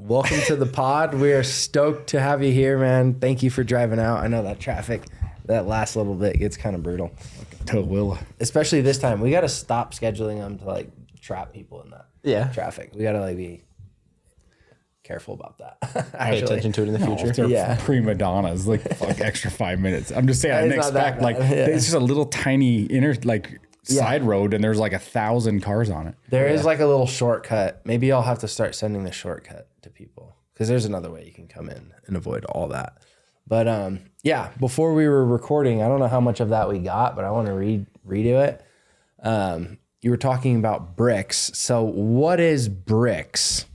Welcome to the pod. We are stoked to have you here, man. Thank you for driving out. I know that traffic, that last little bit gets kind of brutal. Especially this time. We got to stop scheduling them to like trap people in that traffic. We got to like be careful about that. Pay attention to it in the future. They're prima donnas, like fuck extra 5 minutes. I'm just saying, I didn't expect like it's just a little tiny inner side road and there's like 1,000 cars on it. There is like a little shortcut. Maybe I'll have to start sending the shortcut to people because there's another way you can come in and avoid all that. But before we were recording, I don't know how much of that we got, but I want to redo it. You were talking about bricks. So what is bricks?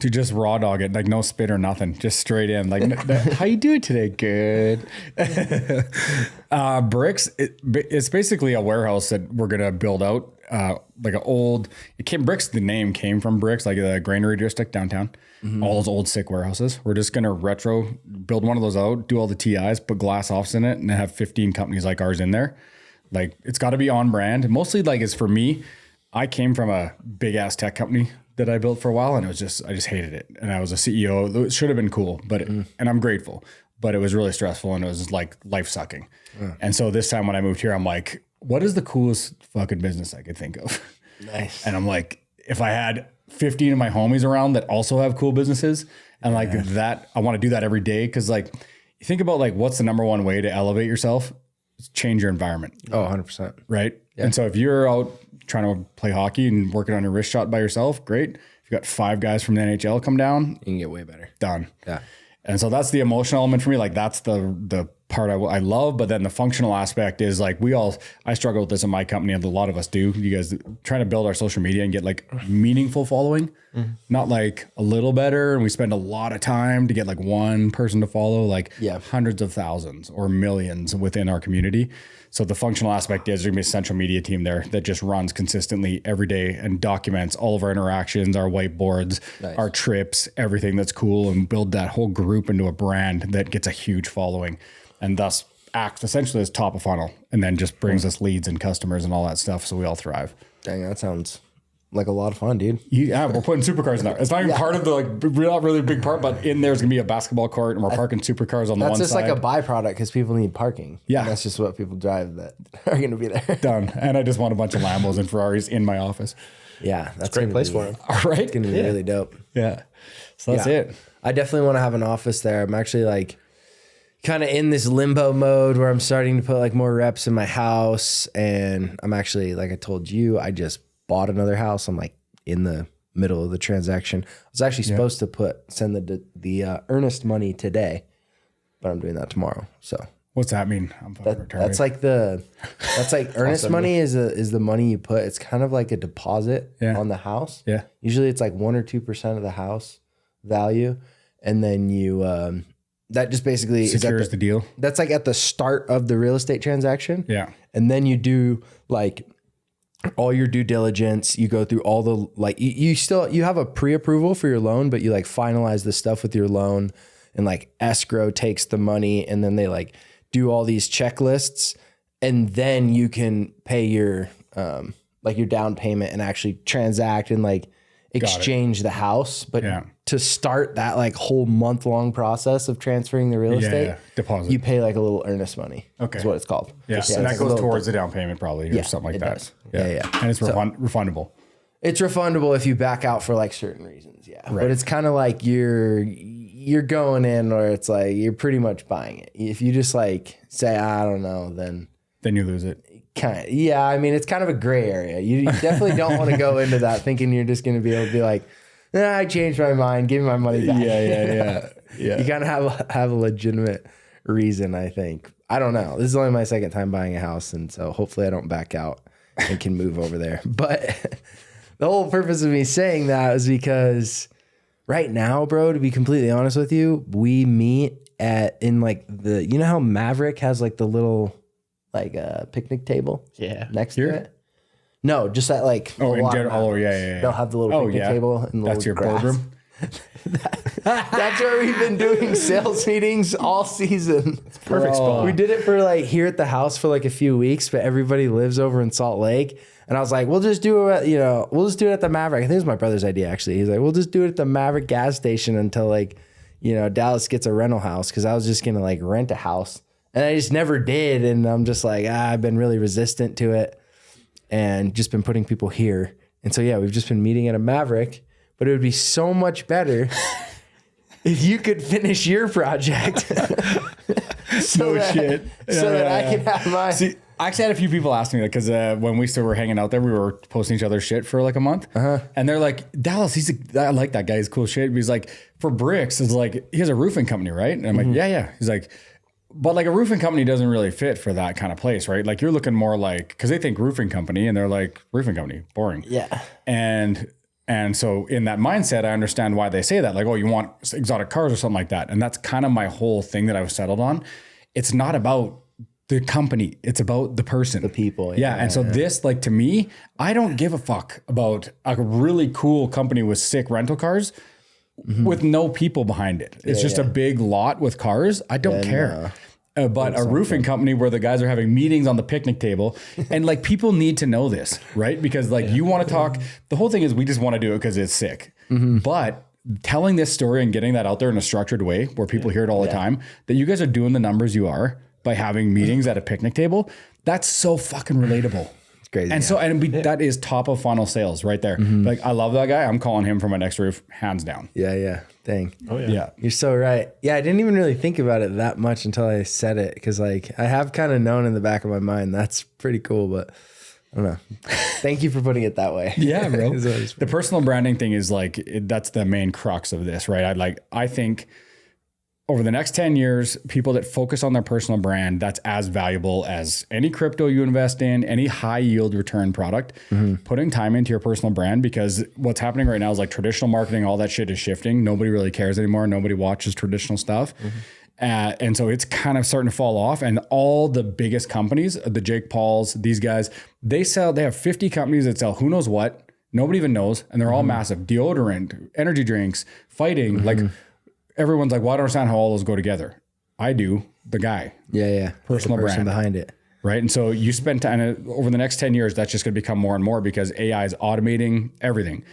To just raw dog it, like no spit or nothing, just straight in. Like, how you doing today? Good. Bricks. It's basically a warehouse that we're gonna build out. Like an old. Bricks. The name came from Bricks, like the granary district downtown. Mm-hmm. All those old sick warehouses. We're just gonna build one of those out, do all the TIs, put glass offs in it, and have 15 companies like ours in there. Like it's got to be on brand. Mostly like it's for me. I came from a big ass tech company that I built for a while, and I just hated it. And I was a CEO. It should have been cool, but and I'm grateful, but it was really stressful and it was like life sucking. And so this time when I moved here, I'm like, what is the coolest fucking business I could think of? Nice. And I'm like, if I had 15 of my homies around that also have cool businesses and like that, I want to do that every day. Cause like you think about like, what's the number one way to elevate yourself? It's change your environment. Oh, 100%. Right. Yeah. And so if you're out trying to play hockey and working on your wrist shot by yourself, great. If you got 5 guys from the NHL come down, you can get way better. Done. Yeah. And so that's the emotional element for me. Like that's the part I love, but then the functional aspect is like I struggle with this in my company, and a lot of us do. You guys trying to build our social media and get like meaningful following, not like a little better. And we spend a lot of time to get like one person to follow, like hundreds of thousands or millions within our community. So the functional aspect is there's gonna be a central media team there that just runs consistently every day and documents all of our interactions, our whiteboards, our trips, everything that's cool, and build that whole group into a brand that gets a huge following, and thus acts essentially as top of funnel, and then just brings us leads and customers and all that stuff, so we all thrive. Dang, that sounds like a lot of fun, dude. Yeah, we're putting supercars in there. It's not even part of the not really big part, but in there's gonna be a basketball court, and we're parking supercars on the one side. That's just like a byproduct because people need parking. Yeah, and that's just what people drive that are gonna be there. Done. And I just want a bunch of Lambos and Ferraris in my office. Yeah, that's a great place for them. All right, it's gonna be really dope. Yeah, so that's it. I definitely want to have an office there. I'm actually like kind of in this limbo mode where I'm starting to put like more reps in my house, and I'm actually, like I told you, I just bought another house. I'm like in the middle of the transaction. I was actually supposed to send the earnest money today, but I'm doing that tomorrow. So what's that mean? That's like earnest money is the money you put. It's kind of like a deposit on the house. Yeah. Usually it's like 1 or 2% of the house value, and then you that just basically secures the deal. That's like at the start of the real estate transaction. Yeah. And then you do like all your due diligence. You go through all the like you have a pre-approval for your loan, but you like finalize the stuff with your loan, and like escrow takes the money, and then they like do all these checklists, and then you can pay your like your down payment and actually transact and like exchange the house. But to start that like whole month-long process of transferring the real estate, deposit, you pay like a little earnest money. Okay. Is what it's called. Yeah. And that goes towards the down payment probably, or something like that. Does. Yeah. And it's refundable. It's refundable if you back out for like certain reasons. Yeah. Right. But it's kind of like you're going in, or it's like you're pretty much buying it. If you just like say, I don't know, then you lose it. Yeah, I mean, it's kind of a gray area. You definitely don't want to go into that thinking you're just going to be able to be like, I changed my mind, give me my money back. Yeah. You kind of have a legitimate reason, I think. I don't know. This is only my second time buying a house, and so hopefully I don't back out and can move over there. But the whole purpose of me saying that is because right now, bro, to be completely honest with you, we meet in like you know how Maverick has like the little like a picnic table next to it? No, just at like in general. Oh, yeah. They'll have the little picnic table and the that's little your grass. boardroom. That's where we've been doing sales meetings all season. It's perfect spot. We did it for like here at the house for like a few weeks, but everybody lives over in Salt Lake. And I was like, we'll just do it, we'll just do it at the Maverick. I think it was my brother's idea, actually. He's like, we'll just do it at the Maverick gas station until like, Dallas gets a rental house. Cause I was just going to like rent a house and I just never did. And I'm just like, I've been really resistant to it and just been putting people here. And so, yeah, we've just been meeting at a Maverick, but it would be so much better if you could finish your project. So that I can have mine. See, I actually had a few people ask me that because when we still were hanging out there, we were posting each other's shit for like a month. And they're like, Dallas, I like that guy. He's cool shit. But he's like, for bricks, it's like, he has a roofing company, right? And I'm like, yeah. He's like, but like a roofing company doesn't really fit for that kind of place, right? Like you're looking more like, because they think roofing company and they're like, roofing company, boring. Yeah. And so in that mindset, I understand why they say that. Like, oh, you want exotic cars or something like that. And that's kind of my whole thing that I've settled on. It's not about the company. It's about the person. The people. Yeah. And so this, like to me, I don't give a fuck about a really cool company with sick rental cars with no people behind it. It's just a big lot with cars. I don't care. But a roofing company where the guys are having meetings on the picnic table and like people need to know this, right? Because like you want to talk, the whole thing is we just want to do it because it's sick. But telling this story and getting that out there in a structured way where people hear it all the time, that you guys are doing the numbers you are by having meetings at a picnic table, that's so fucking relatable. It's crazy. And that is top of funnel sales right there. Like I love that guy. I'm calling him for my next roof, hands down. Yeah. Dang. Oh yeah. You're so right. Yeah, I didn't even really think about it that much until I said it because like I have kind of known in the back of my mind that's pretty cool, but I don't know. Thank you for putting it that way. Yeah, bro. The personal branding thing is like that's the main crux of this, right? I think over the next 10 years, people that focus on their personal brand, that's as valuable as any crypto you invest in, any high yield return product, putting time into your personal brand, because what's happening right now is like traditional marketing, all that shit is shifting. Nobody really cares anymore. Nobody watches traditional stuff. And so it's kind of starting to fall off. And all the biggest companies, the Jake Pauls, these guys, they have 50 companies that sell who knows what, nobody even knows. And they're all massive. Deodorant, energy drinks, fighting, like everyone's like, well, I don't understand how all those go together. I do, the guy. Yeah. Personal the person brand behind it. Right. And so you spend time over the next 10 years, that's just going to become more and more because AI is automating everything.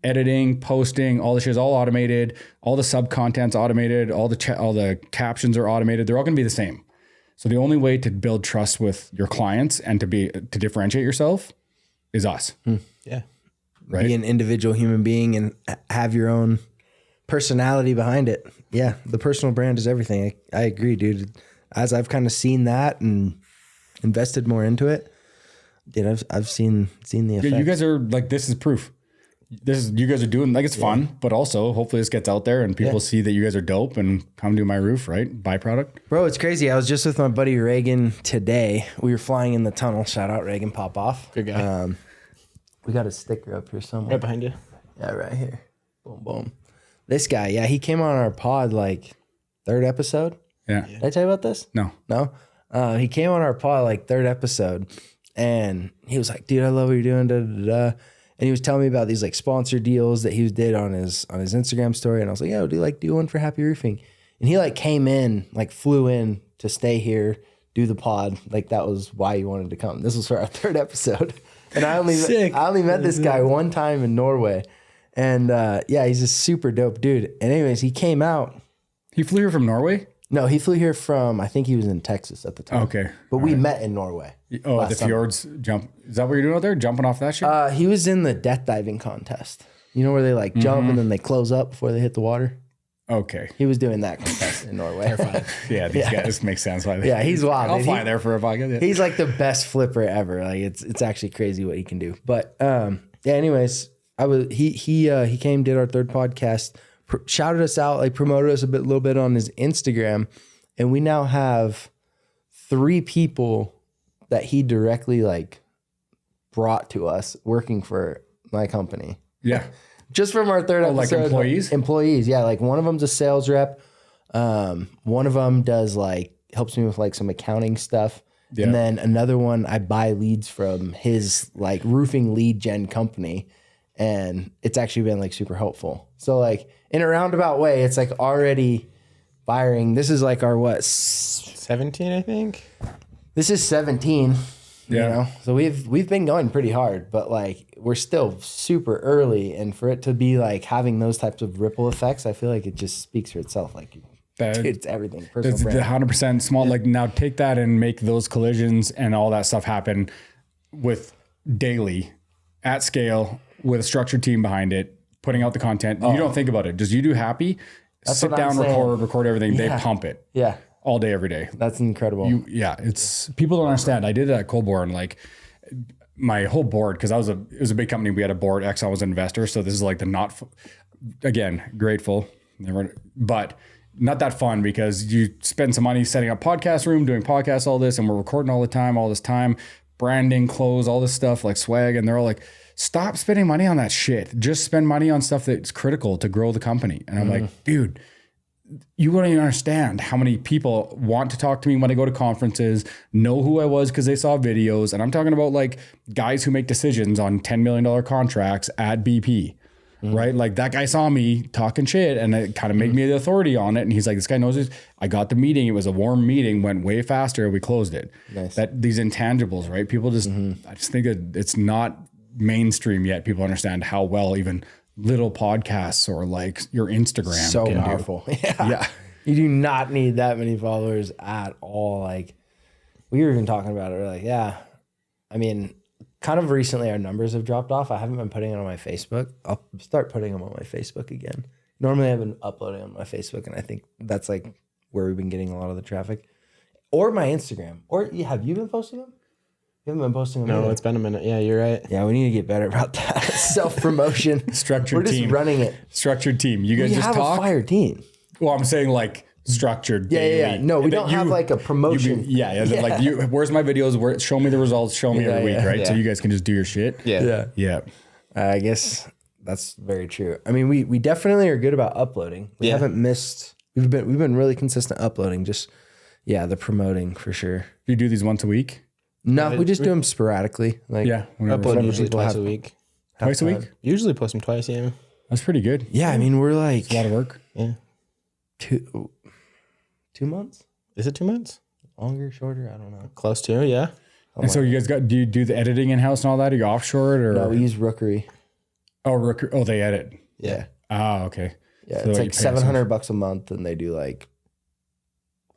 Editing, posting, all the shit is all automated. All the sub content's automated. All the captions are automated. They're all going to be the same. So the only way to build trust with your clients and to differentiate yourself is us. Yeah. Right. Be an individual human being and have your own personality behind it. Yeah. The personal brand is everything. I agree, dude. As I've kind of seen that and invested more into it, dude, I've seen the effect. Yeah, you guys are like, this is proof. You guys are doing like, it's fun, but also hopefully this gets out there and people see that you guys are dope and come do my roof, right? Byproduct. Bro, it's crazy. I was just with my buddy Reagan today. We were flying in the tunnel. Shout out Reagan Pop Off. Good guy. We got a sticker up here somewhere. Right behind you. Yeah, right here. Boom, boom. This guy, he came on our pod like third episode. Yeah. Did I tell you about this? No. He came on our pod like third episode and he was like, dude, I love what you're doing. Da, da, da. And he was telling me about these like sponsor deals that he did on his Instagram story. And I was like, yo, do one for Happi Roofing. And he like came in, like flew in to stay here, do the pod. Like that was why he wanted to come. This was for our third episode. And I only met this guy one time in Norway. And he's a super dope dude. And anyways, he came out. He flew here from Norway? No, he flew here from, I think he was in Texas at the time. Okay. But we met in Norway. Oh, the fjords jump. Is that what you're doing out there? Jumping off that shit? He was in the death diving contest. You know where they like jump and then they close up before they hit the water? Okay. He was doing that contest in Norway. Yeah, these guys make sense. Why Yeah, he's wild. I'll fly there for a podcast. Yeah. He's like the best flipper ever. Like it's actually crazy what he can do. But anyways, he came, did our third podcast, shouted us out, like promoted us a little bit on his Instagram, and we now have 3 people that he directly like brought to us working for my company. Yeah. Just from our third episode. Like employees? Employees, yeah. Like one of them's a sales rep. One of them does like, helps me with like some accounting stuff. Yeah. And then another one, I buy leads from his like roofing lead gen company. And it's actually been like super helpful. So like in a roundabout way, it's like already firing. This is like our what? 17, I think. This is 17. Yeah. You know, so we've been going pretty hard, but like we're still super early, and for it to be like having those types of ripple effects, I feel like it just speaks for itself. Like, dude, it's everything. Personal It's the brand. 100% small. Like now, take that and make those collisions and all that stuff happen with daily, at scale, with a structured team behind it, putting out the content. You don't think about it. Just you do Happi, sit what I'm down, saying. record everything. They pump it. Yeah, All day, every day. that's incredible. It's people don't understand. I did it at Colborne, like my whole board, because it was a big company. We had a board. Exxon was an investor, so this is like again, grateful, but not that fun because you spend some money setting up podcast room, doing podcasts, all this, and we're recording all this time, branding, clothes, all this stuff like swag, and they're all like, stop spending money on that shit. Just spend money on stuff that's critical to grow the company. And I'm like, dude, you wouldn't even understand how many people want to talk to me when I go to conferences, know who I was because they saw videos. And I'm talking about like guys who make decisions on $10 million contracts at BP, right? Like that guy saw me talking shit and it kind of made me the authority on it. And he's like, this guy knows this. I got the meeting. It was a warm meeting, went way faster. We closed it. Nice. These intangibles, right? People just, I just think it's not mainstream yet. People understand how well even little podcasts or like your Instagram So can powerful. do. Yeah. You do not need that many followers at all. Like we were even talking about it. We're like, yeah, I mean, kind of recently our numbers have dropped off. I haven't been putting it on my Facebook. I'll start putting them on my Facebook again. Normally I've been uploading on my Facebook, and I think that's like where we've been getting a lot of the traffic, or my Instagram. Or have you been posting them? You haven't been posting them. No, either. it's been a minute. Yeah, you're right. Yeah, we need to get better about that. Self-promotion. Structured We're just team. running it. Structured team. You guys We just have talk. a fire team. Well, I'm saying like structured. Yeah, daily. yeah, yeah. No, we And don't then have like a promotion. Like where's my videos? Show me the results. Show me Yeah, every week, yeah, right? So yeah. you guys can just do your shit. Yeah. Yeah. I guess that's very true. I mean, we definitely are good about uploading. We haven't missed. We've been really consistent uploading. Just the promoting for sure. You do these once a week? No, we just do them sporadically. Like Whenever. Upload usually people twice have- a week. Twice a week? Usually post them twice, yeah. That's pretty good. Yeah, I mean, we're like A lot of work. Yeah. 2 months, Is it 2 months? longer, shorter. I don't know. Close to, yeah. And so you guys do you do the editing in house and all that? Are you offshore or? No, we use Rookery. They edit. Yeah, Ah, okay. yeah. So It's you like pay us $700 a month, and they do like,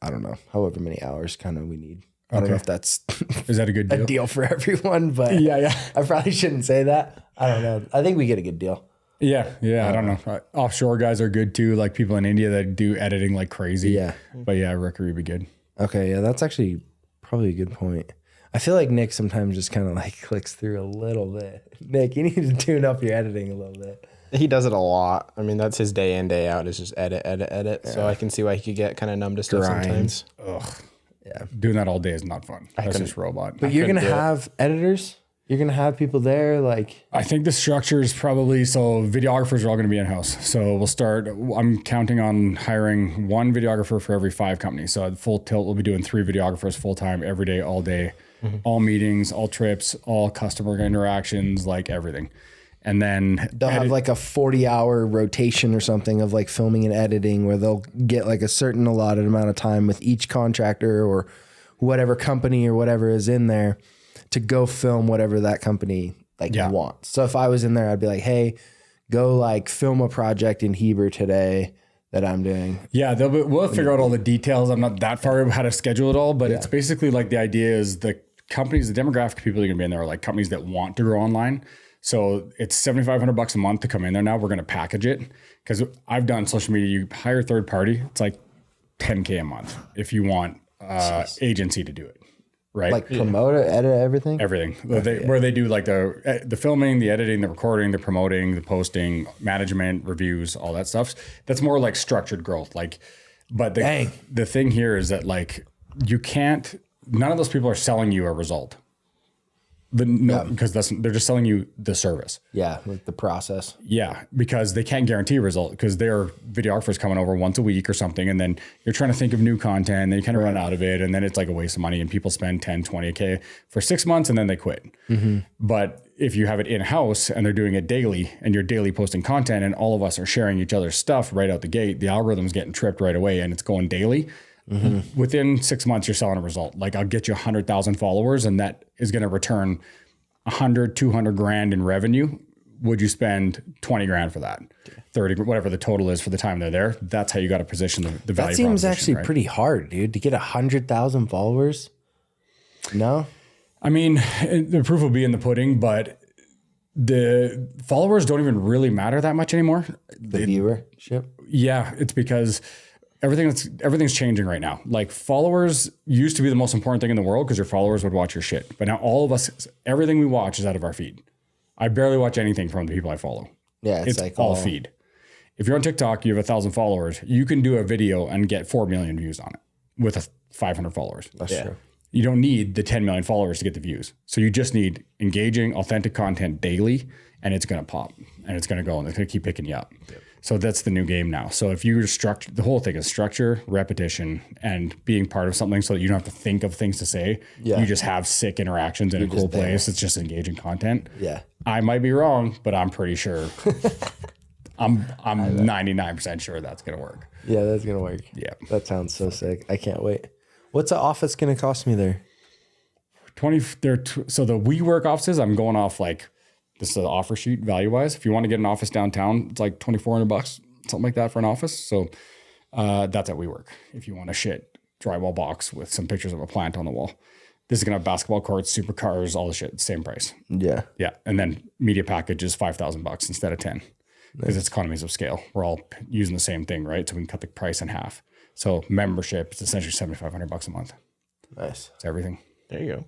I don't know, however many hours kind of we need. I don't Okay. know if that's Is that a good a deal? deal for everyone, but Yeah. I probably shouldn't say that. I don't know. I think we get a good deal. Yeah. I don't know. Offshore guys are good too. Like people in India that do editing like crazy. Yeah. But yeah, Rookery would be good. Okay, yeah, that's actually probably a good point. I feel like Nick sometimes just kind of like clicks through a little bit. Nick, you need to tune up your editing a little bit. He does it a lot. I mean, that's his day in, day out is just edit. So I can see why he could get kind of numb to stuff Grind. sometimes. Ugh. Yeah. Doing that all day is not fun. That's couldn't- just robot. But you're going to do it. have editors? You're going to have people there? Like, I think the structure is probably so videographers are all going to be in house. So we'll start. I'm counting on hiring one videographer for every 5 companies. So at full tilt, we'll be doing 3 videographers full time every day, all day, all meetings, all trips, all customer interactions, like everything. And then they'll have like a 40-hour rotation or something of like filming and editing where they'll get like a certain allotted amount of time with each contractor or whatever company or whatever is in there to go film whatever that company wants. So if I was in there, I'd be like, hey, go like film a project in Heber today that I'm doing. Yeah, we'll figure out all the details. I'm not that far how to schedule it all, but it's basically like the idea is the companies, the demographic of people that are going to be in there are like companies that want to grow online. So it's $7,500 a month to come in there. Now we're going to package it because I've done social media. You hire a third party, it's like $10K a month if you want agency to do it, right? Like promote it, edit everything? Everything where they do like the filming, the editing, the recording, the promoting, the posting, management, reviews, all that stuff. That's more like structured growth. But the thing here is that like you can't. None of those people are selling you a result. Because they're just selling you the service. Yeah, like the process. Yeah, because they can't guarantee a result because their videographers coming over once a week or something. And then you're trying to think of new content and then you kind of run out of it. And then it's like a waste of money and people spend 10, 20K for 6 months and then they quit. But if you have it in-house and they're doing it daily and you're daily posting content and all of us are sharing each other's stuff right out the gate, the algorithm's getting tripped right away and it's going daily. Within 6 months, you're selling a result. Like I'll get you 100,000 followers and that is going to return 100, 200 grand in revenue. Would you spend 20 grand for that? 30, whatever the total is for the time they're there. That's how you got to position the value. That seems actually right? pretty hard, dude, to get 100,000 followers. No? I mean, the proof will be in the pudding, but the followers don't even really matter that much anymore. The viewership? Yeah, it's because everything's changing right now. Like followers used to be the most important thing in the world because your followers would watch your shit. But now all of us, everything we watch is out of our feed. I barely watch anything from the people I follow. Yeah, it's like all feed. If you're on TikTok, you have 1,000 followers, you can do a video and get 4 million views on it with 500 followers. That's true. You don't need the 10 million followers to get the views. So you just need engaging, authentic content daily, and it's going to pop and it's going to go and it's going to keep picking you up. Yep. So that's the new game now. So if you structure, the whole thing is structure, repetition, and being part of something so that you don't have to think of things to say. Yeah. You just have sick interactions in a cool place. It's just engaging content. Yeah. I might be wrong, but I'm pretty sure. I'm 99% sure that's going to work. Yeah, that's going to work. Yeah. That sounds so sick. I can't wait. What's the office going to cost me there? So the WeWork offices, I'm going off like, this is the offer sheet value wise. If you want to get an office downtown, it's like $2,400, something like that for an office. So that's at WeWork. If you want a shit drywall box with some pictures of a plant on the wall, this is gonna have basketball courts, supercars, all the shit, same price. Yeah, yeah. And then media package is $5,000 instead of 10 because it's economies of scale. We're all using the same thing, right? So we can cut the price in half. So membership is essentially $7,500 a month. Nice. It's everything. There you go.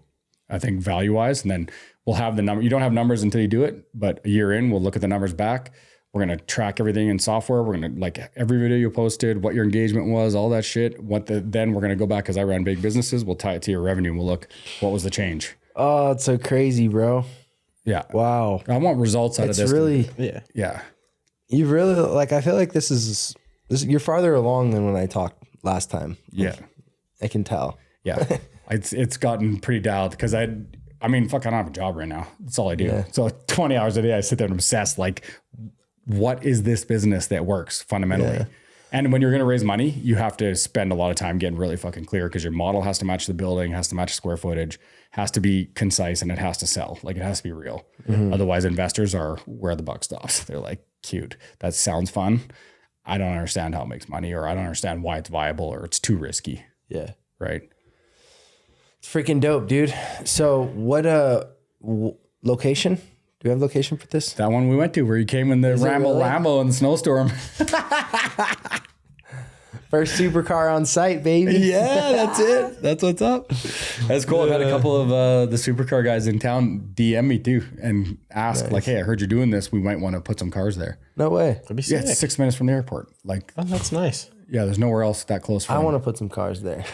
I think value wise, and then we'll have the number. You don't have numbers until you do it, but a year in, we'll look at the numbers back. We're going to track everything in software. We're going to like every video you posted, what your engagement was, all that shit. Then we're going to go back, because I ran big businesses. We'll tie it to your revenue and we'll look, what was the change? Oh, it's so crazy, bro. Yeah. Wow. I want results out of this. It's really, yeah. You really, like, I feel like this is, you're farther along than when I talked last time. Yeah. I can tell. Yeah. It's gotten pretty dialed because I mean, fuck, I don't have a job right now. That's all I do. Yeah. So 20 hours a day, I sit there and obsess, like, what is this business that works fundamentally? Yeah. And when you're going to raise money, you have to spend a lot of time getting really fucking clear, because your model has to match the building, has to match square footage, has to be concise, and it has to sell. Like, it has to be real. Mm-hmm. Otherwise, investors are where the buck stops. They're like, cute. That sounds fun. I don't understand how it makes money, or I don't understand why it's viable, or it's too risky. Yeah. Right. It's freaking dope, dude. So what location? Do we have location for this? That one we went to, where you came in the Lambo in the snowstorm. First supercar on site, baby. Yeah, that's it. That's what's up. That's cool. I've had a couple of the supercar guys in town DM me too and ask, like, hey, I heard you're doing this. We might want to put some cars there. No way. That'd be sick. Yeah, it's 6 minutes from the airport. Like, oh, that's nice. Yeah, there's nowhere else that close for I want to put some cars there.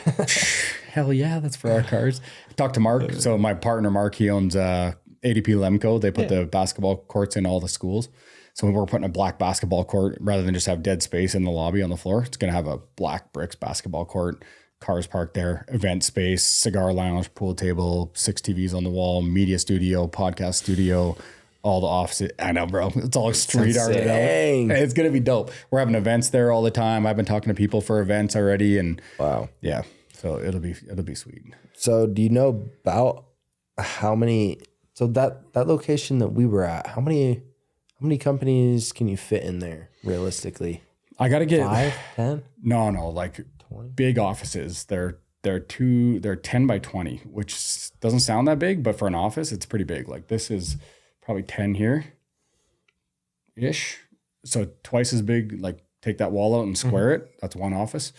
Hell yeah, that's for our cars. Talk to Mark. So my partner, Mark, he owns ADP Lemco. They put the basketball courts in all the schools. So we're putting a black basketball court, rather than just have dead space in the lobby on the floor. It's going to have a black bricks basketball court, cars parked there, event space, cigar lounge, pool table, 6 TVs on the wall, media studio, podcast studio, all the offices. I know, bro. It's all street art. It's going to be dope. We're having events there all the time. I've been talking to people for events already, and wow. Yeah. So it'll be sweet. So do you know about how many, so that location that we were at, how many companies can you fit in there realistically? I got to get 5, 10? No, like 20? Big offices. They're 10 by 20, which doesn't sound that big, but for an office, it's pretty big. Like, this is probably 10 here ish. So twice as big. Like, take that wall out and square it. That's one office.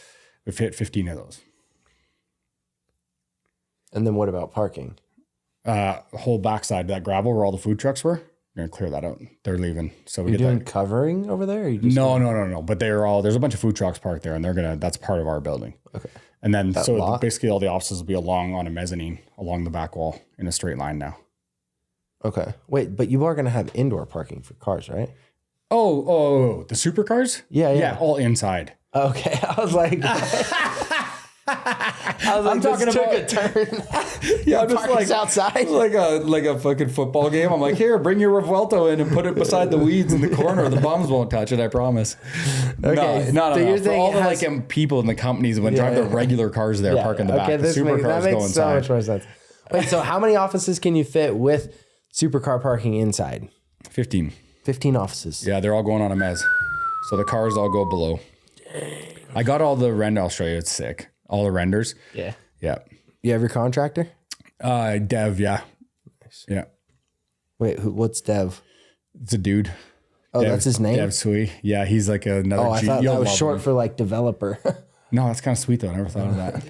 We fit 15 of those. And then what about parking? Whole backside, that gravel where all the food trucks were, we're gonna clear that out. They're leaving. So we You're doing covering over there? Or you just no. But there's a bunch of food trucks parked there, and that's part of our building. Okay. And then basically all the offices will be on a mezzanine along the back wall in a straight line now. Okay. Wait, but you are going to have indoor parking for cars, right? Oh, the supercars? Yeah. All inside. Okay. I was like, I'm talking took a about turn. yeah, I'm just Parking's like outside. like a fucking football game. I'm like, here, bring your Revuelto in and put it beside the weeds in the corner. The bums won't touch it. I promise. Okay, no. so you're For saying all the it has- people in the companies when drive their regular cars there, park in the back. The that supercars go makes so inside. much more sense. Wait, so how many offices can you fit with supercar parking inside? 15. 15 offices. Yeah, they're all going on a mez. So the cars all go below. I got all the render. I'll show you. It's sick. All the renders. Yeah. Yeah. You have your contractor? Dev. Yeah. Yeah. Wait, what's Dev? It's a dude. Oh, Dev, that's his name? Dev Sui. Yeah, he's like another. Oh, I thought You'll that was love short him. for like developer. No, that's kind of sweet though. I never thought of that.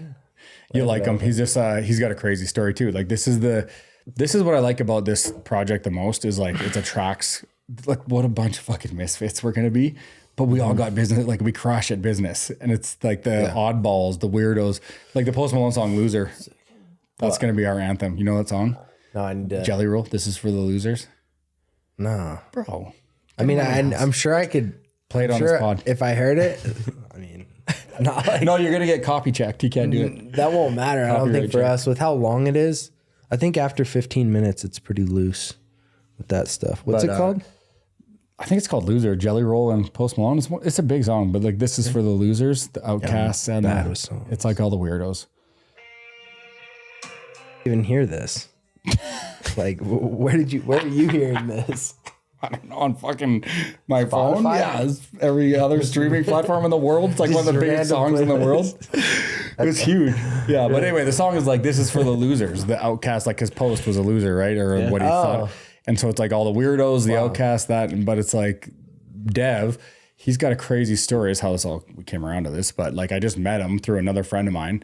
You like him. He's just he's got a crazy story too. Like this is what I like about this project the most is like it attracts like what a bunch of fucking misfits we're gonna be. But we all got business, like we crush at business. And it's like the oddballs, the weirdos, like the Post Malone song Loser. That's gonna be our anthem. You know that song? No, I need to. Jelly Roll, this is for the losers. No. Bro. I mean, I'm sure I could Play it on this pod. if I heard it. I mean, not like No, you're gonna get copy checked. You can't do it. that won't matter. I don't Copyright think for check. us with how long it is. I think after 15 minutes, it's pretty loose with that stuff. What's But, it called? I think it's called Loser, Jelly Roll and Post Malone. It's a big song, but like this is for the losers, the outcasts, and bad with songs. it's like all the weirdos. Even hear this? Like, where are you hearing this? I don't know, on fucking my phone. Spotify? Yeah, it's every other streaming platform in the world. It's like one of the Just biggest random songs in the world. playlist. It was huge. Yeah, but anyway, the song is like, this is for the losers, the outcast, like his Post was a loser, right? Or what he thought. And so it's like all the weirdos, the outcasts, but it's like Dev, he's got a crazy story is how we came around to this. But like I just met him through another friend of mine.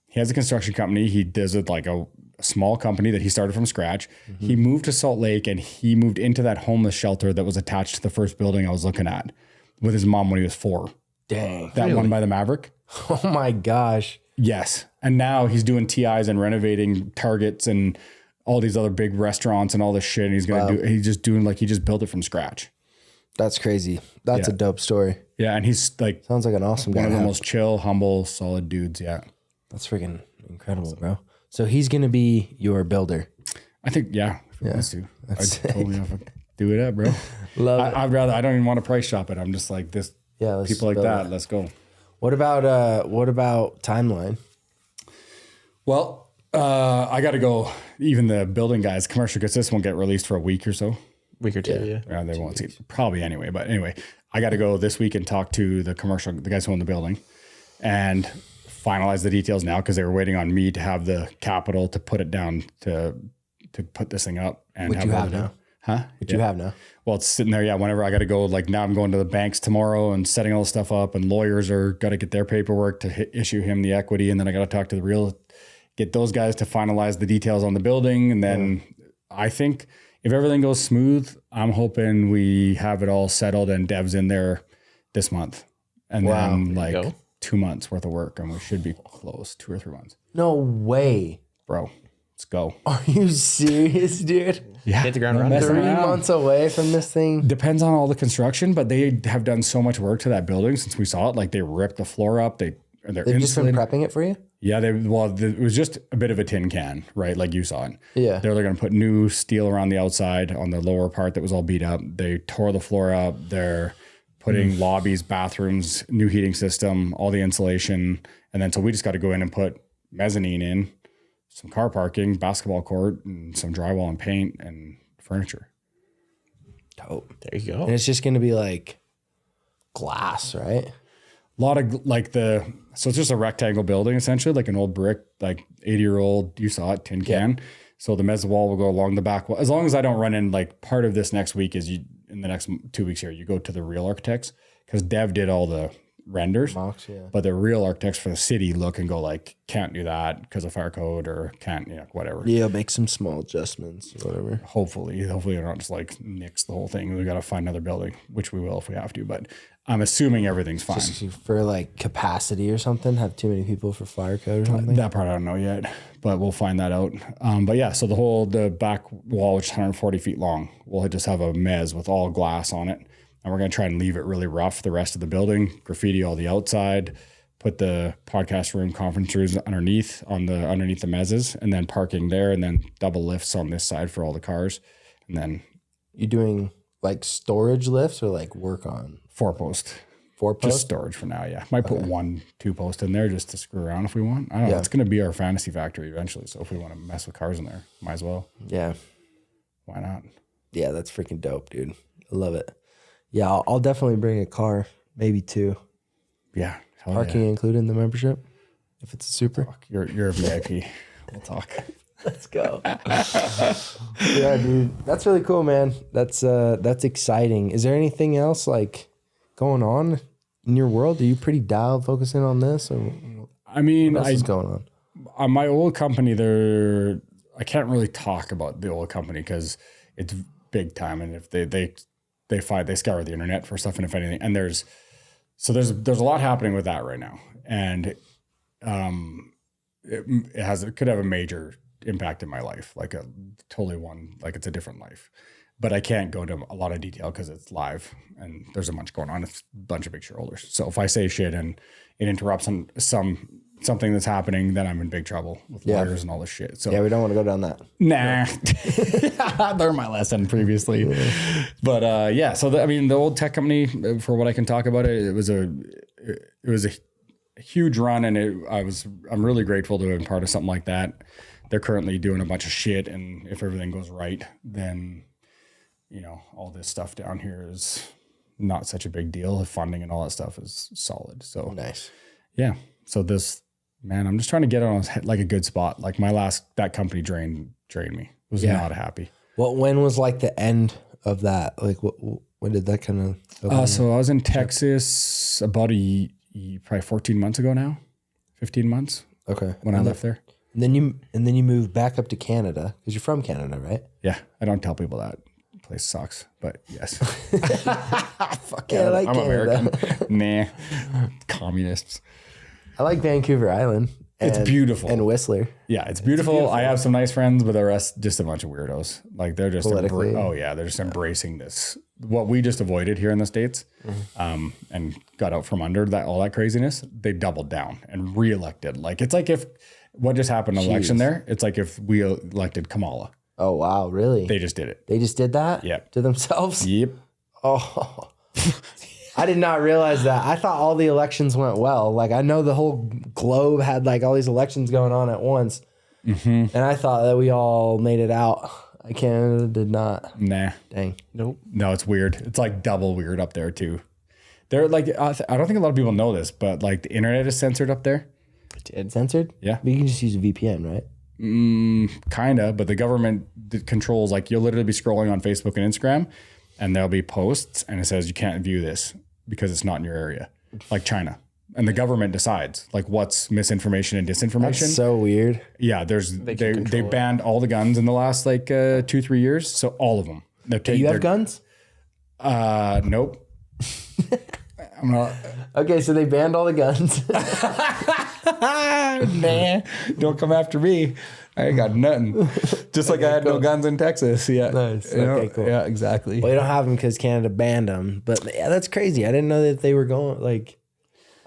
He has a construction company. He does it like a small company that he started from scratch. Mm-hmm. He moved to Salt Lake and he moved into that homeless shelter that was attached to the first building I was looking at with his mom when he was 4. Dang. That one by the Maverick. Oh my gosh. Yes. And now he's doing TIs and renovating Targets and all these other big restaurants and all this shit. And he's going to he just built it from scratch. That's crazy. That's a dope story. Yeah. And he's like Sounds like an awesome guy. one of to the have. most chill, humble, solid dudes. Yeah. That's freaking incredible, bro. So he's going to be your builder. I think, yeah. If he wants to. I'd sick. totally do it up, bro. Love it. I'd rather, I don't even want to price shop it. I'm just like this. Yeah, let's People like build that. it. Let's go. What about timeline? Well, I got to go. Even the building guys, commercial, because this won't get released for a week or so. Week or two, yeah. Yeah, they won't see it. Probably anyway. But anyway, I got to go this week and talk to the guys who own the building and finalize the details now because they were waiting on me to have the capital to put it down to put this thing up. And Which you have now. Huh? Which you have now. Well, it's sitting there. Yeah. Whenever I got to go, like now I'm going to the banks tomorrow and setting all the stuff up and lawyers are got to get their paperwork to issue him the equity. And then I got to talk to get those guys to finalize the details on the building. And then I think if everything goes smooth, I'm hoping we have it all settled and Dev's in there this month. And then There you like go. 2 months worth of work and we should be close, 2 or 3 months. No way. Bro, let's go. Are you serious, dude? Yeah. Hit the ground no running. messing 3 around. months away from this thing? Depends on all the construction, but they have done so much work to that building since we saw it. Like they ripped the floor up. They've just been prepping it for you? Yeah, it was just a bit of a tin can, right? Like you saw it. Yeah. They're going to put new steel around the outside on the lower part that was all beat up. They tore the floor up. They're putting lobbies, bathrooms, new heating system, all the insulation. And then so we just got to go in and put mezzanine in, some car parking, basketball court, and some drywall and paint and furniture. Dope. There you go. And it's just going to be like glass, right? A lot of like so it's just a rectangle building, essentially, like an old brick, like 80-year-old, you saw it, tin can. So the mezz wall will go along the back wall. As long as I don't run in, like part of this next week is in the next 2 weeks here, you go to the real architects because Dev did all the renders. Mocks, yeah. But the real architects for the city look and go like, can't do that because of fire code or can't, whatever. Yeah, make some small adjustments, whatever. Hopefully they're not just like nix the whole thing. We got to find another building, which we will if we have to. But I'm assuming everything's fine. Just for like capacity or something, have too many people for fire code or something. That part I don't know yet, but we'll find that out. But yeah, so the back wall, which is 140 feet long, we'll just have a mezz with all glass on it. And we're going to try and leave it really rough the rest of the building, graffiti all the outside, put the podcast room, conference rooms underneath the mezzes, and then parking there, and then double lifts on this side for all the cars. And then You doing like storage lifts or like work on 4-post. 4-post? Just storage for now, yeah. Might put 1-2 post in there just to screw around if we want. I don't know. It's going to be our fantasy factory eventually. So if we want to mess with cars in there, might as well. Yeah. Why not? Yeah, that's freaking dope, dude. I love it. Yeah, I'll definitely bring a car, maybe 2. Yeah. Hell Parking included in the membership if it's a super. You're a VIP. We'll talk. Let's go. Yeah, dude. That's really cool, man. That's exciting. Is there anything else like going on in your world? Are you pretty dialed focusing on this? Or I mean, what else is going on? My old company, I can't really talk about the old company because it's big time. And if they scour the internet for stuff, and if anything, and there's a lot happening with that right now. And it could have a major impact in my life, like it's a different life, but I can't go into a lot of detail because it's live and there's a bunch going on. It's a bunch of big shareholders. So if I say shit and it interrupts something that's happening, then I'm in big trouble with lawyers and all this shit. So yeah, we don't want to go down that. Nah, learned my lesson previously. But so the old tech company, for what I can talk about it was a huge run, and I'm really grateful to have been part of something like that. They're currently doing a bunch of shit, and if everything goes right, then all this stuff down here is not such a big deal. If funding and all that stuff is solid. So Nice. yeah. So I'm just trying to get on like a good spot. Like that company drained me. It was not happy. Well, when was like the end of that? Like when did that kind of? So I was in Texas about probably 14 months ago now, 15 months. Okay. When I left there. And then you moved back up to Canada because you're from Canada, right? Yeah. I don't tell people that. Place sucks, but yes. Fuck yeah, I like I'm Canada. American. Nah. Communists. I like Vancouver Island. It's beautiful. And Whistler. Yeah, it's beautiful. I have some nice friends, but the rest just a bunch of weirdos. Like they're just Politically. they're just embracing this. What we just avoided here in the States, and got out from under all that craziness. They doubled down and reelected. Like it's like if what just happened in the election there. It's like if we elected Kamala. Oh wow, really? They just did it. They just did that? Yeah. To themselves? Yep. Oh. I did not realize that. I thought all the elections went well. Like I know the whole globe had like all these elections going on at once. And I thought that we all made it out. Canada did not. Nah. Dang. Nope. No, it's weird. It's like double weird up there too. They're like, I don't think a lot of people know this, but like the internet is censored up there. It's censored? Yeah. But you can just use a VPN, right? Kinda, but the government controls, like you'll literally be scrolling on Facebook and Instagram and there'll be posts and it says you can't view this because it's not in your area, like China. And the government decides like what's misinformation and disinformation. That's so weird. Yeah, they banned all the guns in the last like 2-3 years. So all of them. Do you have guns? Nope. I'm not. Okay, so they banned all the guns. Nah, don't come after me. I ain't got nothing. Just like I had no guns in Texas. Yeah. Nice. Okay, cool. Yeah, exactly. Well, you don't have them because Canada banned them. But yeah, that's crazy. I didn't know that they were going like.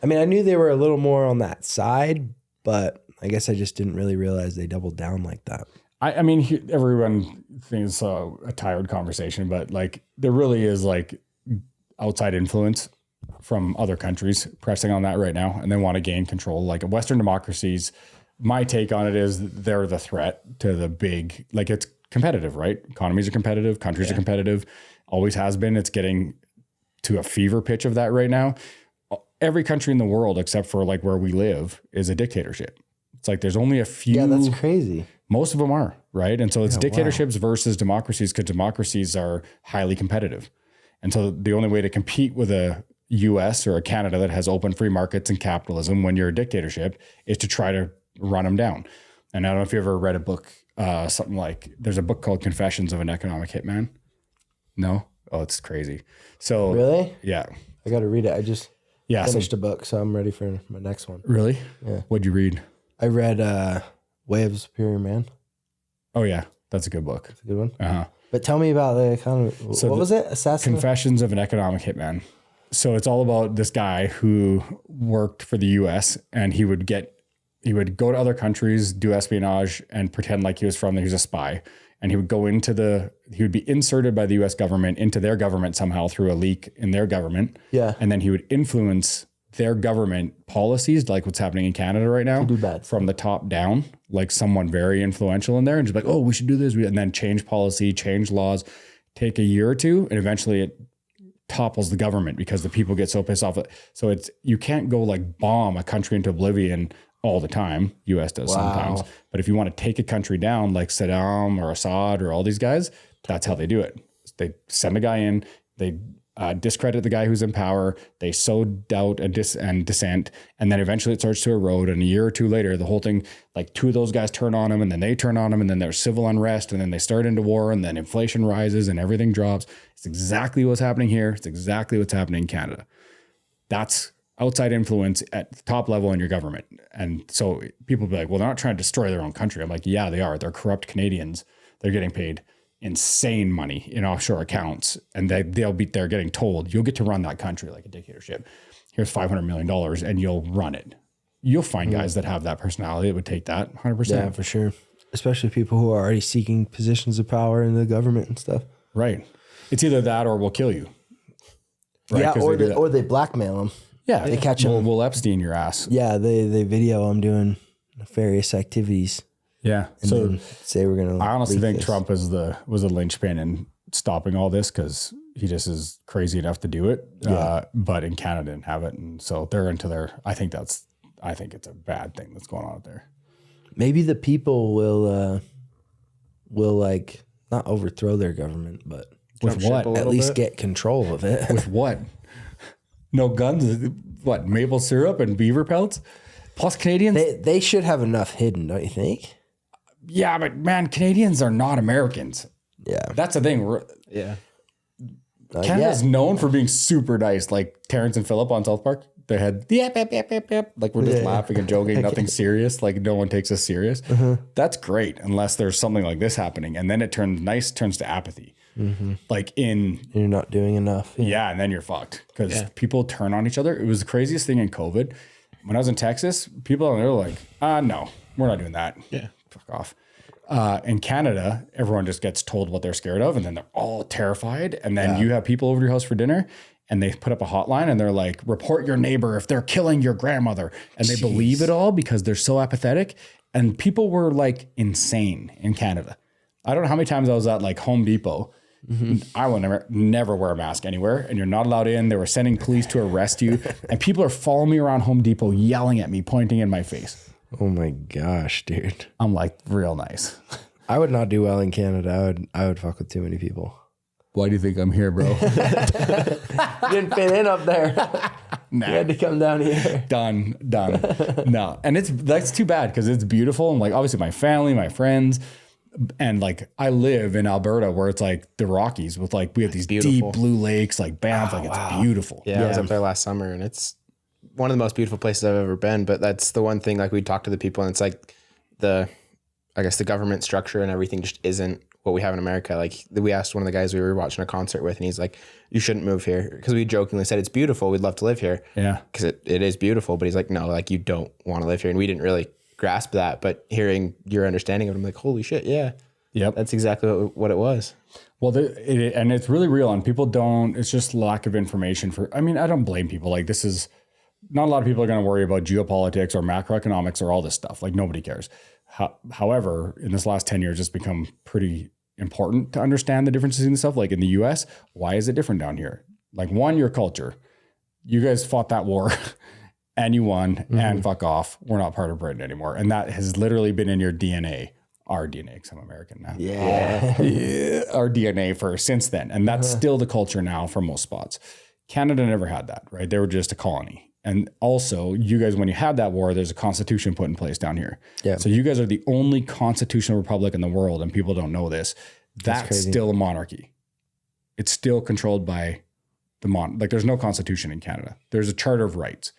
I mean, I knew they were a little more on that side, but I guess I just didn't really realize they doubled down like that. I mean, everyone thinks a tired conversation, but like there really is like outside influence from other countries pressing on that right now, and they want to gain control. Like Western democracies, my take on it is they're the threat to the big, like it's competitive, right? Economies are competitive, countries are competitive, always has been. It's getting to a fever pitch of that right now. Every country in the world, except for like where we live, is a dictatorship. It's like there's only a few. Yeah, that's crazy. Most of them are, right? And so it's dictatorships versus democracies because democracies are highly competitive. And so the only way to compete with a US or a Canada that has open free markets and capitalism when you're a dictatorship is to try to run them down. And I don't know if you ever read a book, something like, there's a book called Confessions of an Economic Hitman. No? Oh, it's crazy. So Really? yeah. I got to read it. I just finished So, a book, so I'm ready for my next one. really? Yeah. What'd you read? I read Way of the Superior Man. Oh yeah. That's a good book. It's a good one. Uh-huh. But tell me about the economy. What was it? Assassin? Confessions of an Economic Hitman. So it's all about this guy who worked for the US and he would go to other countries, do espionage and pretend like he was from there. He was a spy. And he would go he would be inserted by the US government into their government somehow through a leak in their government. Yeah. And then he would influence their government policies, like what's happening in Canada right now, do bad from the top down, like someone very influential in there, and just like, oh, we should do this, and then change policy, change laws, take a year or two, and eventually it topples the government because the people get so pissed off. So you can't go like bomb a country into oblivion all the time. US does sometimes, but if you want to take a country down, like Saddam or Assad or all these guys, that's how they do it. They send a guy in, they discredit the guy who's in power. They sow doubt and dissent. And then eventually it starts to erode. And a year or two later, the whole thing, like two of those guys turn on him and then they turn on him and then there's civil unrest and then they start into war and then inflation rises and everything drops. It's exactly what's happening here. It's exactly what's happening in Canada. That's outside influence at the top level in your government. And so people be like, well, they're not trying to destroy their own country. I'm like, yeah, they are. They're corrupt Canadians. They're getting paid insane money in offshore accounts, and they're getting told you'll get to run that country like a dictatorship. Here's $500 million and you'll run it. You'll find guys that have that personality that would take that 100%. Yeah, for sure. Especially people who are already seeking positions of power in the government and stuff. Right. It's either that or we'll kill you. Right? Yeah, or they blackmail them. Yeah, they catch them. We'll Epstein your ass. Yeah, they video them doing nefarious activities. Yeah. And So then say we're gonna. I honestly think this. Trump was the linchpin in stopping all this because he just is crazy enough to do it. Yeah. But in Canada didn't have it, and so they're into their. I think it's a bad thing that's going on out there. Maybe the people will like not overthrow their government, but With what? at least get control of it. With what? No guns. What? Maple syrup and beaver pelts. Plus Canadians. They should have enough hidden, don't you think? Yeah, but man, Canadians are not Americans. Yeah, That's the thing. Yeah. Canada's known for being super nice, like Terrence and Phillip on South Park. They had yep, like we're just laughing and joking, nothing serious. Like no one takes us serious. That's great, unless there's something like this happening, and then it turns to apathy. Like you're not doing enough. Yeah, and then you're fucked because people turn on each other. It was the craziest thing in COVID. When I was in Texas, people they were like, no, we're not doing that. Yeah. Fuck off. In Canada, everyone just gets told what they're scared of, and then they're all terrified. And then you have people over to your house for dinner, and they put up a hotline, and they're like, report your neighbor if they're killing your grandmother. And they believe it all because they're so apathetic. And people were like insane in Canada. I don't know how many times I was at like Home Depot. I will never wear a mask anywhere, and you're not allowed in. They were sending police to arrest you, and people are following me around Home Depot, yelling at me, pointing in my face. Oh my gosh, dude! I'm like real nice. I would not do well in Canada. I would fuck with too many people. Why do you think I'm here, bro? Didn't fit in up there. Nah. You had to come down here. Done. No, and that's too bad because it's beautiful, and like obviously my family, my friends. And like I live in Alberta where it's like the Rockies with like we have these beautiful. deep blue lakes like Banff, it's beautiful. Yeah, I was up there last summer and it's one of the most beautiful places I've ever been. But that's the one thing, like we talk to the people and it's like the government structure and everything just isn't what we have in America. Like we asked one of the guys we were watching a concert with and he's like, you shouldn't move here. Because we jokingly said, it's beautiful. We'd love to live here. Yeah. Because it is beautiful. But he's like, no, like you don't want to live here. And we didn't really grasp that, but hearing your understanding of it, I'm like, holy shit, yeah. Yep. That's exactly what it was. Well, and it's really real, and people don't, it's just lack of information I don't blame people. Like this is, not a lot of people are going to worry about geopolitics or macroeconomics or all this stuff. Like nobody cares. However, in this last 10 years, it's become pretty important to understand the differences in stuff. Like in the US, why is it different down here? Like one, your culture. You guys fought that war. And you won, and fuck off. We're not part of Britain anymore. And that has literally been in your DNA, our DNA, because I'm American now. Yeah. Our DNA since then. And that's still the culture now for most spots. Canada never had that, right? They were just a colony. And also, you guys, when you had that war, there's a constitution put in place down here. Yeah. So you guys are the only constitutional republic in the world, and people don't know this. That's still a monarchy. It's still controlled by the like there's no constitution in Canada. There's a charter of rights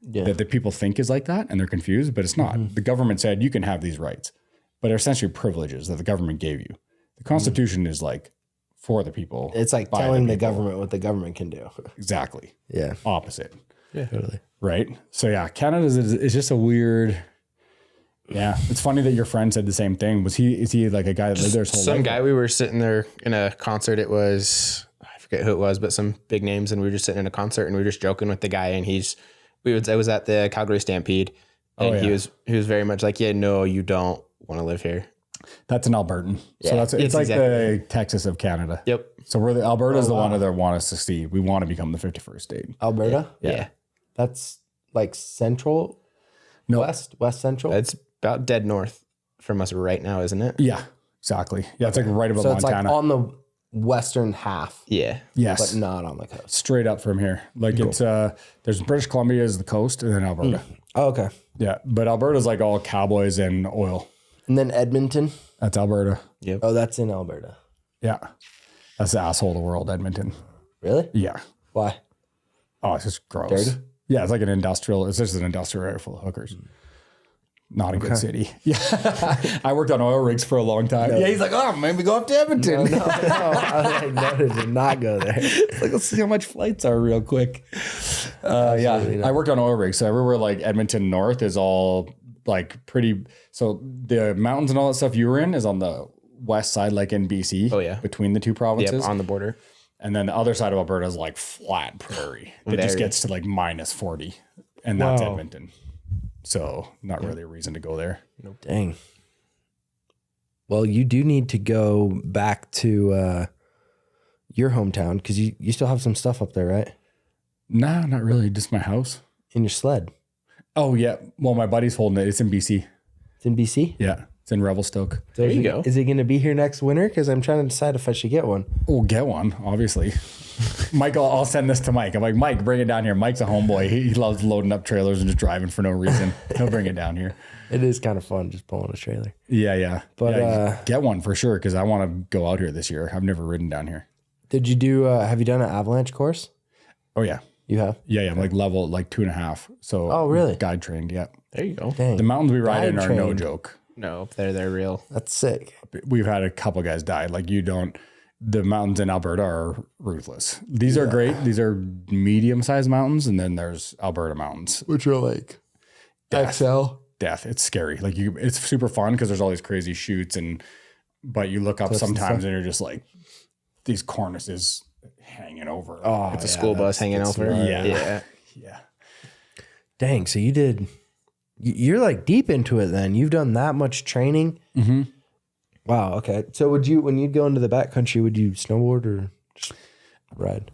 that the people think is like that, and they're confused, but it's not. The government said you can have these rights, but they're essentially privileges that the government gave you. The constitution is like for the people. It's like telling the government what the government can do. Exactly. Yeah. Opposite. Yeah. Totally. Right. So yeah, Canada is just a weird. Yeah, it's funny that your friend said the same thing. Is he like a guy that lived there his whole life? Some guy, we were sitting there in a concert. It was, I forget who it was, but some big names. And we were just sitting in a concert and we were just joking with the guy. And I was at the Calgary Stampede. And he was very much like, yeah, no, you don't want to live here. That's an Albertan. Yeah, So it's like the Texas of Canada. Yep. So Alberta's the one that want us to see. We want to become the 51st state. Alberta? Yeah. That's like central? No. West central? It's about dead north from us right now, isn't it? Yeah, exactly. Yeah, it's like right above so it's Montana. like on the western half, Yeah. Yes. but not on the coast. Straight up from here. Like it's there's British Columbia is the coast and then Alberta. Oh, okay. Yeah. But Alberta's like all cowboys and oil. And then Edmonton? That's Alberta. Yep. Oh, that's in Alberta. Yeah. That's the asshole of the world, Edmonton. Really? Yeah. Why? Oh, it's just gross. Dirty? Yeah, it's like it's just an industrial area full of hookers. Not a good city. Yeah. I worked on oil rigs for a long time. No. Yeah, he's like, oh, maybe go up to Edmonton. No. I noted to not go there. It's like, let's see how much flights are real quick. Yeah, not. I worked on oil rigs. So everywhere like Edmonton North is all like pretty. So the mountains and all that stuff you were in is on the west side, like in BC. Oh, yeah. Between the two provinces. Yep, on the border. And then the other side of Alberta is like flat prairie. It just gets to like minus 40. And that's Edmonton. So not really a reason to go there. Dang. Well, you do need to go back to your hometown because you still have some stuff up there, right? Nah, not really. Just my house. In your sled. Oh, yeah. Well, my buddy's holding it. It's in BC. It's in BC? Yeah. It's in Revelstoke. So There you go. Is it going to be here next winter? Because I'm trying to decide if I should get one. We'll get one, obviously. Mike, I'll send this to Mike. I'm like, Mike, bring it down here. Mike's a homeboy. He loves loading up trailers and just driving for no reason. He'll bring it down here. It is kind of fun just pulling a trailer. Yeah. But, get one for sure because I want to go out here this year. I've never ridden down here. Did you do, have you done an avalanche course? Oh, yeah. You have? Yeah. I'm like level like 2.5. So, Oh, really? Guide trained. Yeah. There you go. Dang. The mountains we ride in Guide are no trained. joke. No, they're real. That's sick. We've had a couple guys die. Like the mountains in Alberta are ruthless. These are great. These are medium-sized mountains. And then there's Alberta mountains. Which are like XL. Death. It's scary. Like it's super fun because there's all these crazy chutes but you look up sometimes and you're just like these cornices hanging over. Oh, It's a school bus hanging over. Yeah. Dang. So you're like deep into it then. You've done that much training. Mm-hmm. Wow. Okay. So when you'd go into the backcountry, would you snowboard or just ride?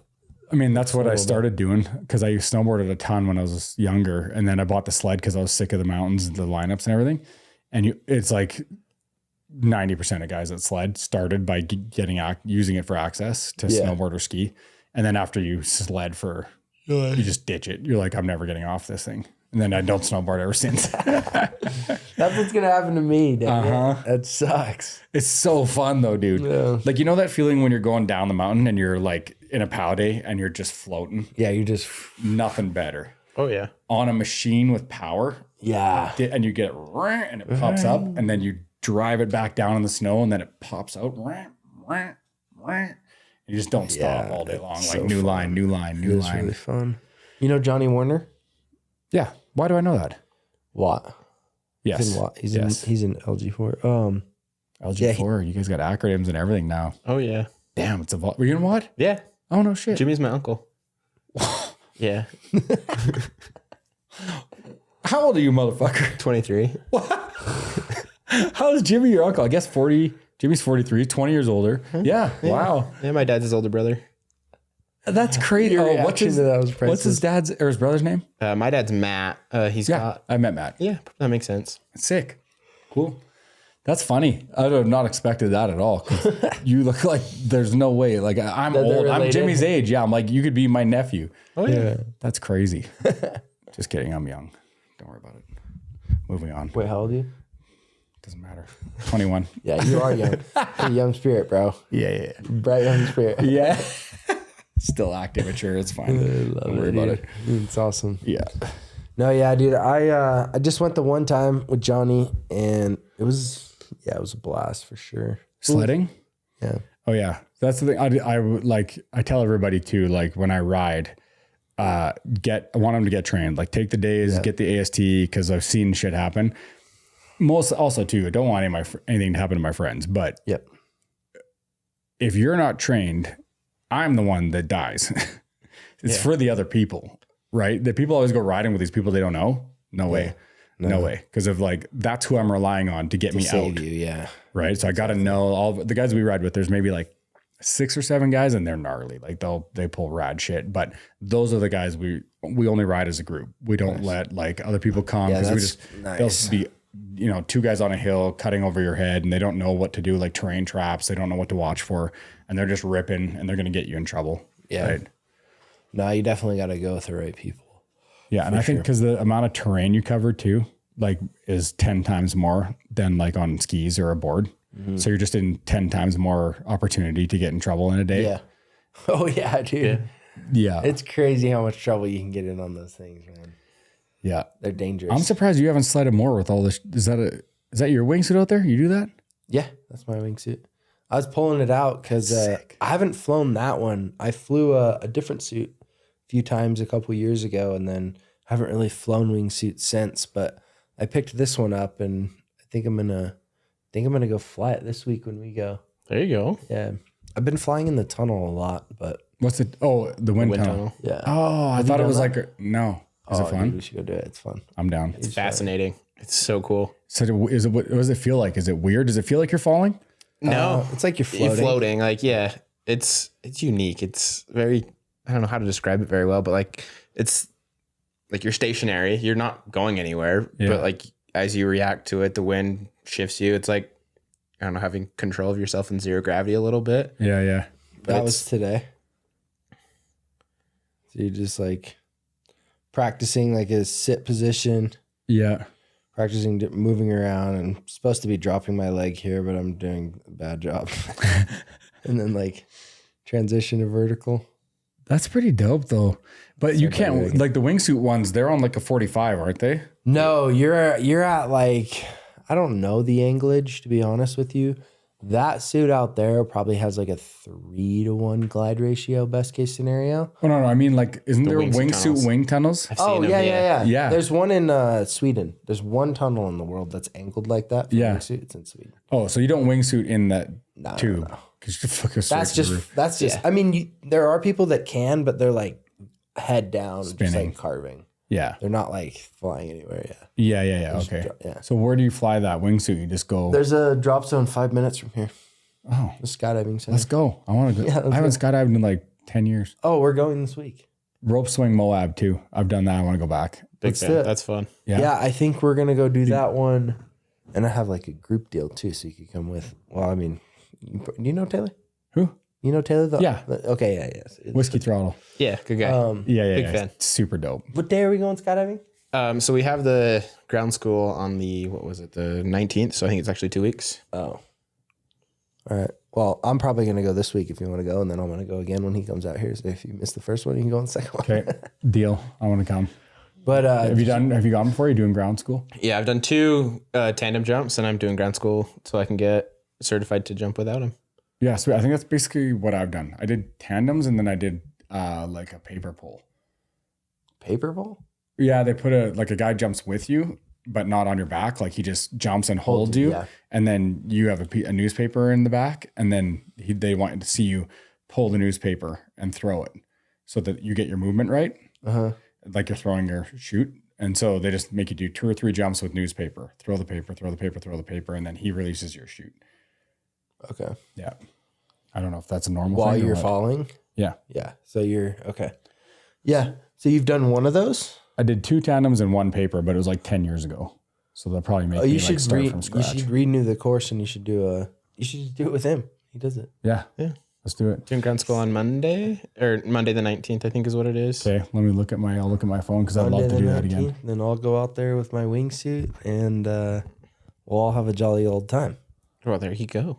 I mean, that's what I started doing because I snowboarded a ton when I was younger. And then I bought the sled because I was sick of the mountains, the lineups and everything. And it's like 90% of guys that sled started by using it for access to snowboard or ski. And then after you sled you just ditch it. You're like, I'm never getting off this thing. And then I don't snowboard ever since. That's what's going to happen to me. That sucks. It's so fun though, dude. Yeah. Like, you know that feeling when you're going down the mountain and you're like in a pow day and you're just floating? Yeah. You just, Nothing better. Oh, yeah. On a machine with power. yeah. And you get it and it pops up and then you drive it back down in the snow and then it pops out. You just don't stop all day long. Like so new fun. line, new line, new It's line. really fun. You know Johnny Warner? Yeah. Why do I know that? Watt. Yes. He's in Watt. He's in LG4. LG4. You guys got acronyms and everything now. Oh, yeah. Damn, it's a Were you in what? Yeah. Oh, no shit. Jimmy's my uncle. Yeah. How old are you, motherfucker? 23. How is Jimmy your uncle? I guess 40. Jimmy's 43, 20 years older. Yeah. Wow. Yeah, my dad's his older brother. That's crazy. Your Oh, what's reaction to that was priceless. what's his dad's or his brother's name? My dad's Matt. He's got... I met Matt. Yeah, that makes sense. Sick. Cool. That's funny. I would have not expected that at all. 'Cause you look like there's no way. Like I'm That they're old. I'm related? Jimmy's age. Yeah. I'm like, you could be my nephew. Oh yeah. That's crazy. Just kidding. I'm young. Don't worry about it. Moving on. Wait, how old are you? Doesn't matter. 21. Yeah, you are young. You're a young spirit, bro. Yeah. Bright young spirit. Yeah. Still active, mature. It's fine. Don't worry about it. It's awesome. Yeah. No, yeah, dude. I just went the one time with Johnny, and it was a blast for sure. Sledding? Yeah. Oh yeah. That's the thing. I would like, I tell everybody too, like when I ride, I want them to get trained, like take the days, get the AST. Cause I've seen shit happen. Also too, I don't want anything to happen to my friends, but Yep. if you're not trained, I'm the one that dies. It's for the other people, right? The people always go riding with these people they don't know. No way. No way. Because of like, that's who I'm relying on to get me Save out. you, yeah. Right. So I got to know all the guys we ride with. There's maybe like 6 or 7 guys and they're gnarly. Like they pull rad shit. But those are the guys we only ride as a group. We don't let like other people come because we just, they'll be, 2 guys on a hill cutting over your head and they don't know what to do, like terrain traps. They don't know what to watch for. And they're just ripping and they're going to get you in trouble. Yeah. Right? No, you definitely got to go with the right people. Yeah. And I think because the amount of terrain you cover too, like is 10 times more than like on skis or a board. Mm-hmm. So you're just in 10 times more opportunity to get in trouble in a day. Yeah. Oh yeah, dude. Yeah. It's crazy how much trouble you can get in on those things, man. Yeah. They're dangerous. I'm surprised you haven't sledded more with all this. Is that your wingsuit out there? You do that? Yeah, that's my wingsuit. I was pulling it out because I haven't flown that one. I flew a different suit a few times a couple years ago, and then haven't really flown wingsuit since. But I picked this one up, and I think I'm gonna go fly it this week when we go. There you go. Yeah, I've been flying in the tunnel a lot, but What's the wind tunnel? yeah. Oh, I thought it was no. Is it fun? Dude, we should go do it. It's fun. I'm down. It's fascinating. It's so cool. So what does it feel like? Is it weird? Does it feel like you're falling? No, it's like you're floating. You're floating. Like, yeah, it's unique. It's very, I don't know how to describe it very well, but like, it's like you're stationary. You're not going anywhere, but like as you react to it, the wind shifts you. It's like, I don't know, having control of yourself in zero gravity a little bit. Yeah. Yeah. But That was today. So you're just like practicing like a sit position, Yeah. practicing moving around, and I'm supposed to be dropping my leg here, but I'm doing a bad job. And then like transition to vertical. That's pretty dope though. But you can't like the wingsuit ones, they're on like a 45, aren't they? No, you're at like, I don't know the anglage, to be honest with you. That suit out there probably has like a 3-to-1 glide ratio, best case scenario. Oh no, I mean like, isn't there wingsuit wingsuit tunnels. wing tunnels? I've seen them, Yeah. There's one in Sweden. There's one tunnel in the world that's angled like that for wingsuit. It's in Sweden. Oh, so you don't wingsuit in that tube? No. Because you fucking That's just. I mean, there are people that can, but they're like head down, just Spinning. like carving. Yeah. They're not like flying anywhere yet. Yeah. Okay. Yeah. So where do you fly that wingsuit? You just go. There's a drop zone 5 minutes from here. Oh, The skydiving center. let's go. I want to go. Yeah, I haven't skydived in like 10 years. Oh, we're going this week. Rope swing Moab too. I've done that. I want to go back. Big Let's fan. do it. That's fun. Yeah. I think we're gonna go do that one, and I have like a group deal too, so you could come with. Well, I mean, do you know Taylor? Who? You know Taylor? Yeah. Okay. Yeah. Yes. Whiskey Throttle. Yeah, good guy. Yeah. Big fan. Super dope. What day are we going skydiving? So we have the ground school on the 19th. So I think it's actually 2 weeks. Oh. All right. Well, I'm probably going to go this week if you want to go, and then I'm going to go again when he comes out here. So if you missed the first one, you can go on the second one. Okay. Deal. I want to come. But Have you gone before? You doing ground school? Yeah, I've done 2 tandem jumps, and I'm doing ground school so I can get certified to jump without him. Yeah. So I think that's basically what I've done. I did tandems and then I did like a paper pole. paper ball? Yeah. They put a guy jumps with you, but not on your back. Like he just jumps and holds you. Yeah. And then you have a newspaper in the back. And then they want to see you pull the newspaper and throw it so that you get your movement right. Uh-huh. Like you're throwing your chute. And so they just make you do 2 or 3 jumps with newspaper, throw the paper, and then he releases your chute. Okay. Yeah. I don't know if that's a normal While thing. you're or what. falling? Yeah. Yeah. So you're, okay. Yeah. So you've done one of those? I did 2 tandems and 1 paper, but it was like 10 years ago. So they'll probably make You me should like start from you scratch. should renew the course, and you should do it with him. He does it. Yeah. Yeah. Let's do it. Doing ground school on Monday or Monday the 19th, I think is what it is. Okay. Let me look at I'll look at my phone because I'd love Monday to the do that again. 19th, then I'll go out there with my wingsuit, and we'll all have a jolly old time. Well, there you go.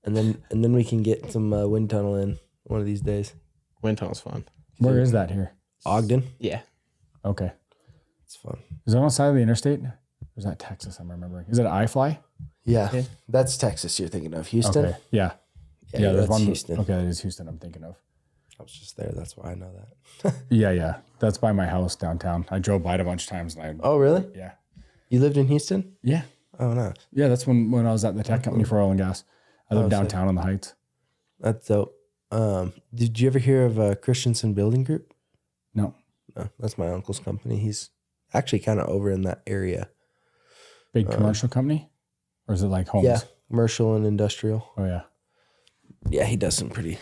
And then we can get some wind tunnel in one of these days. Wind tunnel's fun. Where is that here? Ogden. Yeah. Okay. It's fun. Is that on the side of the interstate? Or is that Texas? I'm remembering. Is it iFly? Yeah. That's Texas you're thinking of. Houston? Okay. Yeah. Yeah, there's that's one. Houston. Okay, that is Houston I'm thinking of. I was just there. That's why I know that. Yeah. That's by my house downtown. I drove by it a bunch of times and Oh, really? yeah. You lived in Houston? Yeah. Oh, no. Yeah, that's when I was at the tech company for oil and gas. I lived downtown on the Heights. That's dope. Did you ever hear of Christensen Building Group? No. No, that's my uncle's company. He's actually kind of over in that area. Big commercial company? Or is it like homes? Yeah, commercial and industrial. Oh, yeah. Yeah, he does some pretty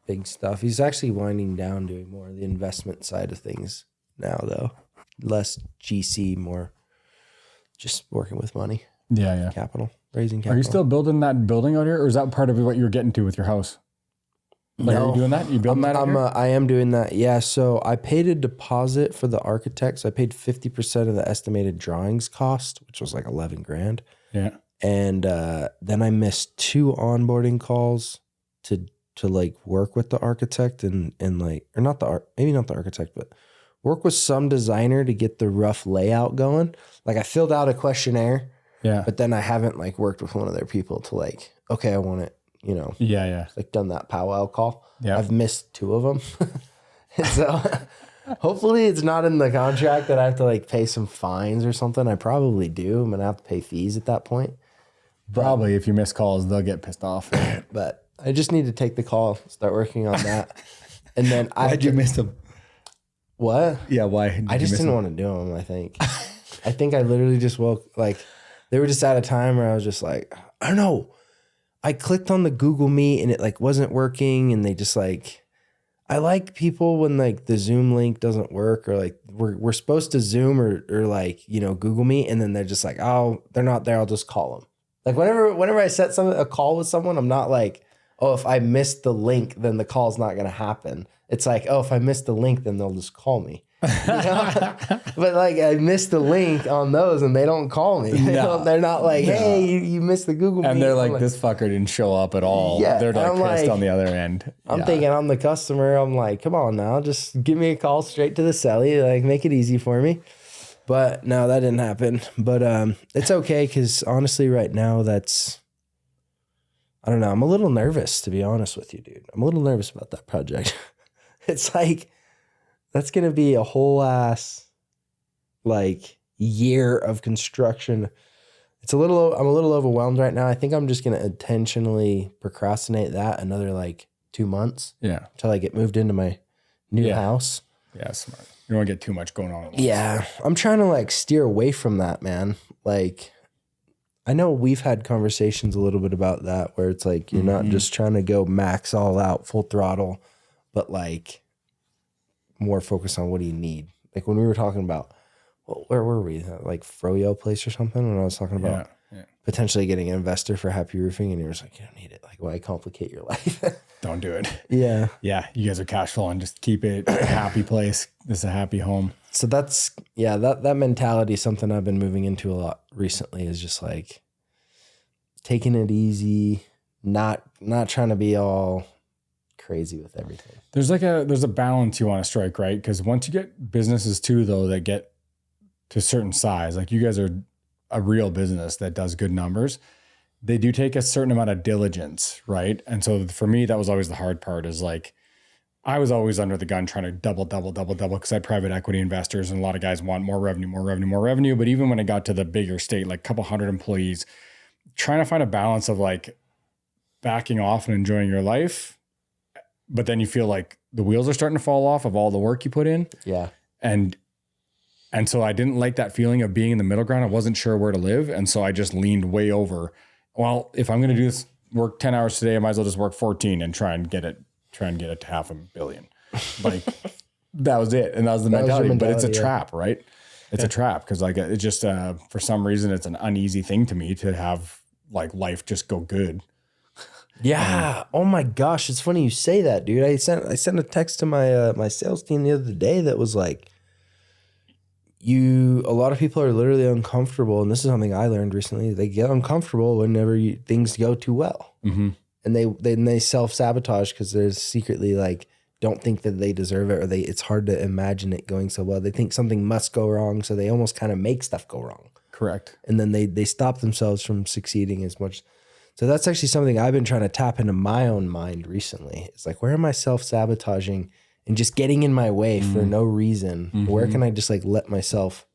big stuff. He's actually winding down doing more of the investment side of things now, though. Less GC, more just working with money, Yeah. capital, raising capital. Are you still building that building out here? Or is that part of what you were getting to with your house? Like, are you doing that? You building that out here? I am doing that. Yeah. So I paid a deposit for the architects. I paid 50% of the estimated drawings cost, which was like 11 grand. Yeah. And then I missed 2 onboarding calls to like work with the architect and like, or not maybe not the architect, but work with some designer to get the rough layout going. Like I filled out a questionnaire, Yeah. but then I haven't like worked with one of their people to like, okay, I want it, Yeah. like done that powwow call. Yeah. I've missed 2 of them. And so hopefully it's not in the contract that I have to like pay some fines or something. I probably do. I'm going to have to pay fees at that point. Probably if you miss calls, they'll get pissed off. But I just need to take the call, start working on that. And then Why'd you miss them? What? Yeah, why? I just didn't want to do them, I think. I think I literally just they were just at a time where I was just like, I don't know. I clicked on the Google Meet and it like wasn't working, and they just like, I like people when like the Zoom link doesn't work, or like we're supposed to Zoom or like, Google Meet, and then they're just like, oh, they're not there, I'll just call them. Like whenever I set a call with someone, I'm not like, oh, if I missed the link, then the call's not going to happen. It's like, oh, if I missed the link, then they'll just call me. But like I missed the link on those and they don't call me. No. They're not like, hey, you missed the Google And Meet. they're I'm like, this fucker didn't show up at all. Yeah, They're like I'm pissed like- on the other end. I'm thinking I'm the customer. I'm like, come on now, just give me a call straight to the celly. Like, make it easy for me. But no, that didn't happen. But it's okay because honestly, right now, I don't know. I'm a little nervous, to be honest with you, dude. I'm a little nervous about that project. It's like, that's going to be a whole ass like year of construction. I'm a little overwhelmed right now. I think I'm just going to intentionally procrastinate that another like 2 months. Yeah. Until I get moved into my new house. Yeah, smart. You don't want to get too much going on at once. Yeah. I'm trying to like steer away from that, man. Like, I know we've had conversations a little bit about that where it's like, you're not just trying to go max all out, full throttle, but like more focused on what do you need? Like when we were talking about, where were we? Like Froyo place or something? When I was talking about potentially getting an investor for Happi Roofing, and you were just like, you don't need it. Like, why complicate your life? Don't do it. Yeah. Yeah. You guys are cash flowing. Just keep it a happy place. This is a happy home. So that's, that mentality is something I've been moving into a lot recently, is just like taking it easy, not trying to be all crazy with everything. There's a balance you want to strike, right? Because once you get businesses too, though, that get to a certain size, like you guys are a real business that does good numbers, they do take a certain amount of diligence, right? And so for me, that was always the hard part, is like, I was always under the gun trying to double, because I had private equity investors and a lot of guys want more revenue. But even when it got to the bigger state, like a couple hundred employees, trying to find a balance of like backing off and enjoying your life, but then you feel like the wheels are starting to fall off of all the work you put in. Yeah. And so I didn't like that feeling of being in the middle ground. I wasn't sure where to live. And so I just leaned way over. Well, if I'm going to do this work 10 hours today, I might as well just work 14 and try and get it to $500 million. Like that was it. And that was the mentality, but it's a trap, right? It's a trap because like it just for some reason it's an uneasy thing to me to have like life just go good. Yeah. Oh my gosh, it's funny you say that, dude. I sent a text to my my sales team the other day that was like, a lot of people are literally uncomfortable, and this is something I learned recently. They get uncomfortable whenever things go too well, and they self-sabotage because they're secretly like don't think that they deserve it, or it's hard to imagine it going so well. They think something must go wrong, so they almost kind of make stuff go wrong. Correct. And then they stop themselves from succeeding as much. So that's actually something I've been trying to tap into my own mind recently. It's like, where am I self-sabotaging and just getting in my way for no reason? Where can I just like let myself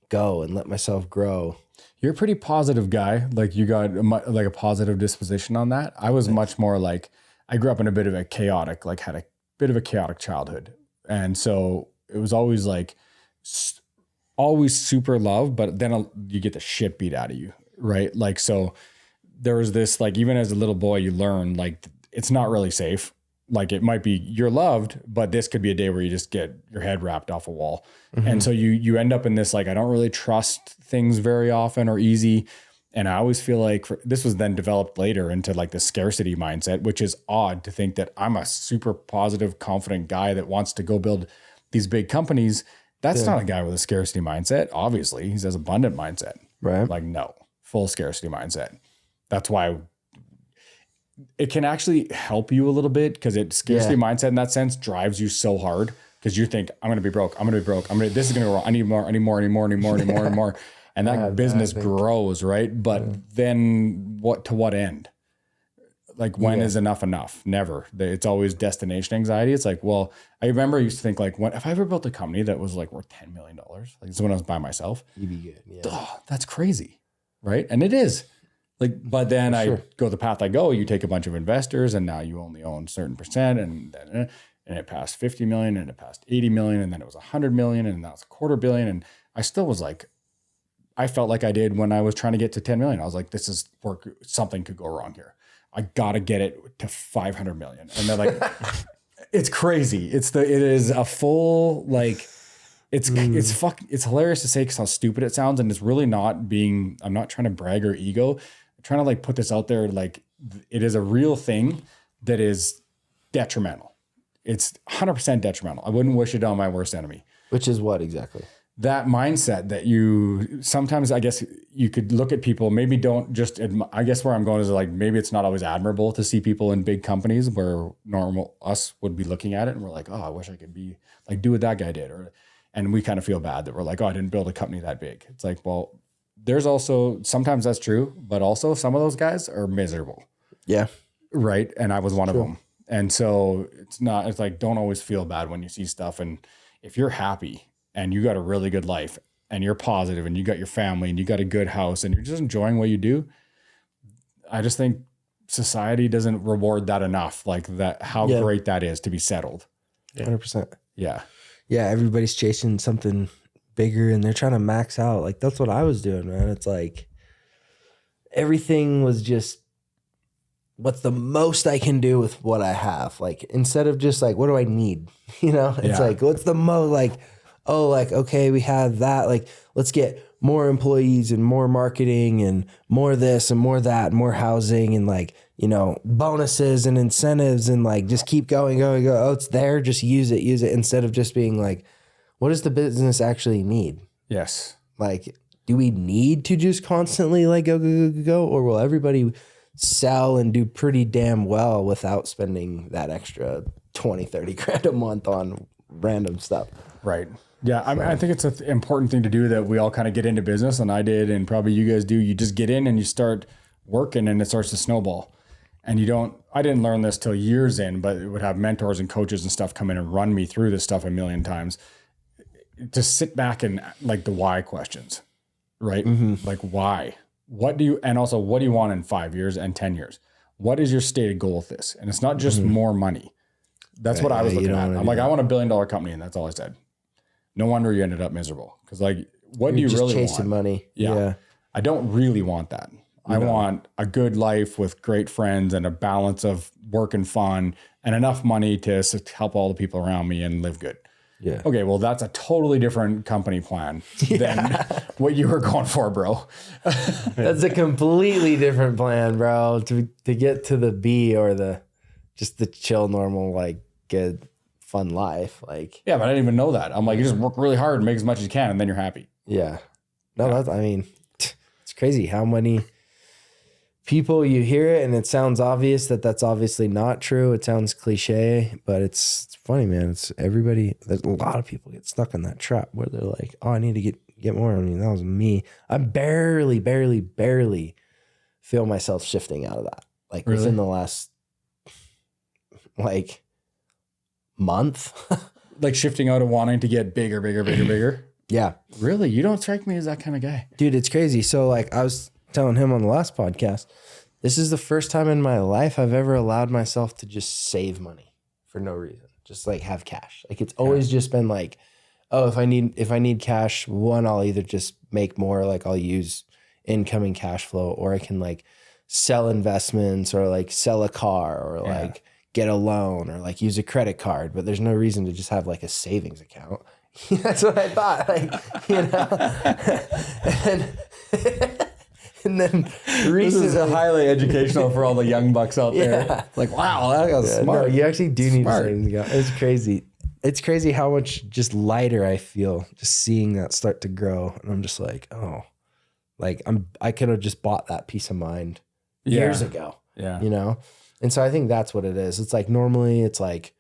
go and let myself grow? You're a pretty positive guy. Like you got like a positive disposition on that. I was much more like, I grew up in a bit of a chaotic, like had a bit of a chaotic childhood. And so it was always like, always super love, but then you get the shit beat out of you. Right. Like, so there was this, like, even as a little boy, you learn like, it's not really safe. Like it might be you're loved, but this could be a day where you just get your head wrapped off a wall. And so you end up in this, like, I don't really trust things very often or easy. And I always feel like this was then developed later into like the scarcity mindset, which is odd to think that I'm a super positive, confident guy that wants to go build these big companies. That's not a guy with a scarcity mindset. Obviously, he has abundant mindset. Right. Like, no, full scarcity mindset. That's why it can actually help you a little bit because scarcity mindset in that sense drives you so hard because you think, I'm going to be broke. I'm going to be broke. This is going to go wrong. I need more, I need more, I need more, I need more, I need more, and more. And that business grows, right? But then to what end? Like, when is enough enough? Never. It's always destination anxiety. It's like, well, I remember I used to think like, if I ever built a company that was like worth $10 million, like this is when I was by myself, You'd be good. Yeah. that's crazy. Right. And it is. Like, but then I go the path I go, you take a bunch of investors and now you only own a certain percent and it passed 50 million and it passed 80 million and then it was 100 million and now it's $250 million. And I still was like, I felt like I did when I was trying to get to 10 million. I was like, this is where something could go wrong here. I got to get it to 500 million. And they're like, it's crazy. It is a full, like, it's hilarious to say because how stupid it sounds. And it's really not I'm not trying to brag or ego. I'm trying to like put this out there. Like, it is a real thing that is detrimental. It's 100% detrimental. I wouldn't wish it on my worst enemy. Which is what exactly? That mindset that you sometimes, I guess you could look at people, maybe don't just, I guess where I'm going is like, maybe it's not always admirable to see people in big companies where normal us would be looking at it and we're like, oh, I wish I could be like, do what that guy did. And we kind of feel bad that we're like, oh, I didn't build a company that big. It's like, well, there's also, sometimes that's true, but also some of those guys are miserable. Yeah. Right. And I was one of them. And so it's like, don't always feel bad when you see stuff. And if you're happy and you got a really good life and you're positive and you got your family and you got a good house and you're just enjoying what you do, I just think society doesn't reward that enough. Like that, how great that is to be settled. 100%. Yeah. Yeah. Everybody's chasing something bigger and they're trying to max out. Like, that's what I was doing, man. It's like everything was just, what's the most I can do with what I have? Like, instead of just like, what do I need? You know, it's like, what's the most, like, oh, like, okay, we have that. Like, let's get more employees and more marketing and more this and more that, and more housing and like, you know, bonuses and incentives and like, just keep going. Oh, it's there. Just use it. Instead of just being like, what does the business actually need? Yes. Like, do we need to just constantly like go? Or will everybody sell and do pretty damn well without spending that extra 20, 30 grand a month on random stuff? Right. Yeah. I mean, I think it's an important thing to do that we all kind of get into business, and I did, and probably you guys do. You just get in and you start working and it starts to snowball. And I didn't learn this till years in, but it would have mentors and coaches and stuff come in and run me through this stuff a million times. Just sit back and like the why questions, right? Like, why? And also what do you want in 5 years and 10 years? What is your stated goal with this? And it's not just more money. That's what I was looking at. I'm like, I want $1 billion company. And that's all I said. No wonder you ended up miserable. Cause like, what do you really want? Chasing money. Yeah. I don't really want that. I want a good life with great friends and a balance of work and fun and enough money to help all the people around me and live good. Yeah. Okay, well, that's a totally different company plan than what you were going for, bro. That's a completely different plan, bro. To get to the B or the chill, normal, like good, fun life. Like, Yeah, but I didn't even know that. I'm like, you just work really hard and make as much as you can, and then you're happy. yeah. No, that's, I mean, it's crazy how many people you hear it and it sounds obvious that that's obviously not true. It sounds cliche, but it's funny, man. It's everybody. There's a lot of people get stuck in that trap where they're like, "Oh, I need to get more." I mean, that was me. I barely feel myself shifting out of that. Like within the last like month, Like shifting out of wanting to get bigger. yeah, Really? You don't strike me as that kind of guy. dude, it's crazy. So like I was telling him on the last podcast, this is the first time in my life I've ever allowed myself to just save money for no reason. Just like have cash. Like it's always just been like, oh, if I need cash, one, I'll either just make more, like I'll use incoming cash flow, or I can like sell investments or like sell a car or like get a loan or like use a credit card. But there's no reason to just have like a savings account. That's what I thought. Like, you know. And then recently, This is highly educational for all the young bucks out there. Like, wow, that was smart. No, you actually do need Smart. a savings account. It's crazy. It's crazy how much just lighter I feel just seeing that start to grow. And I'm just like, oh, like I could have just bought that peace of mind years ago. Yeah. You know? And so I think that's what it is. It's like normally it's like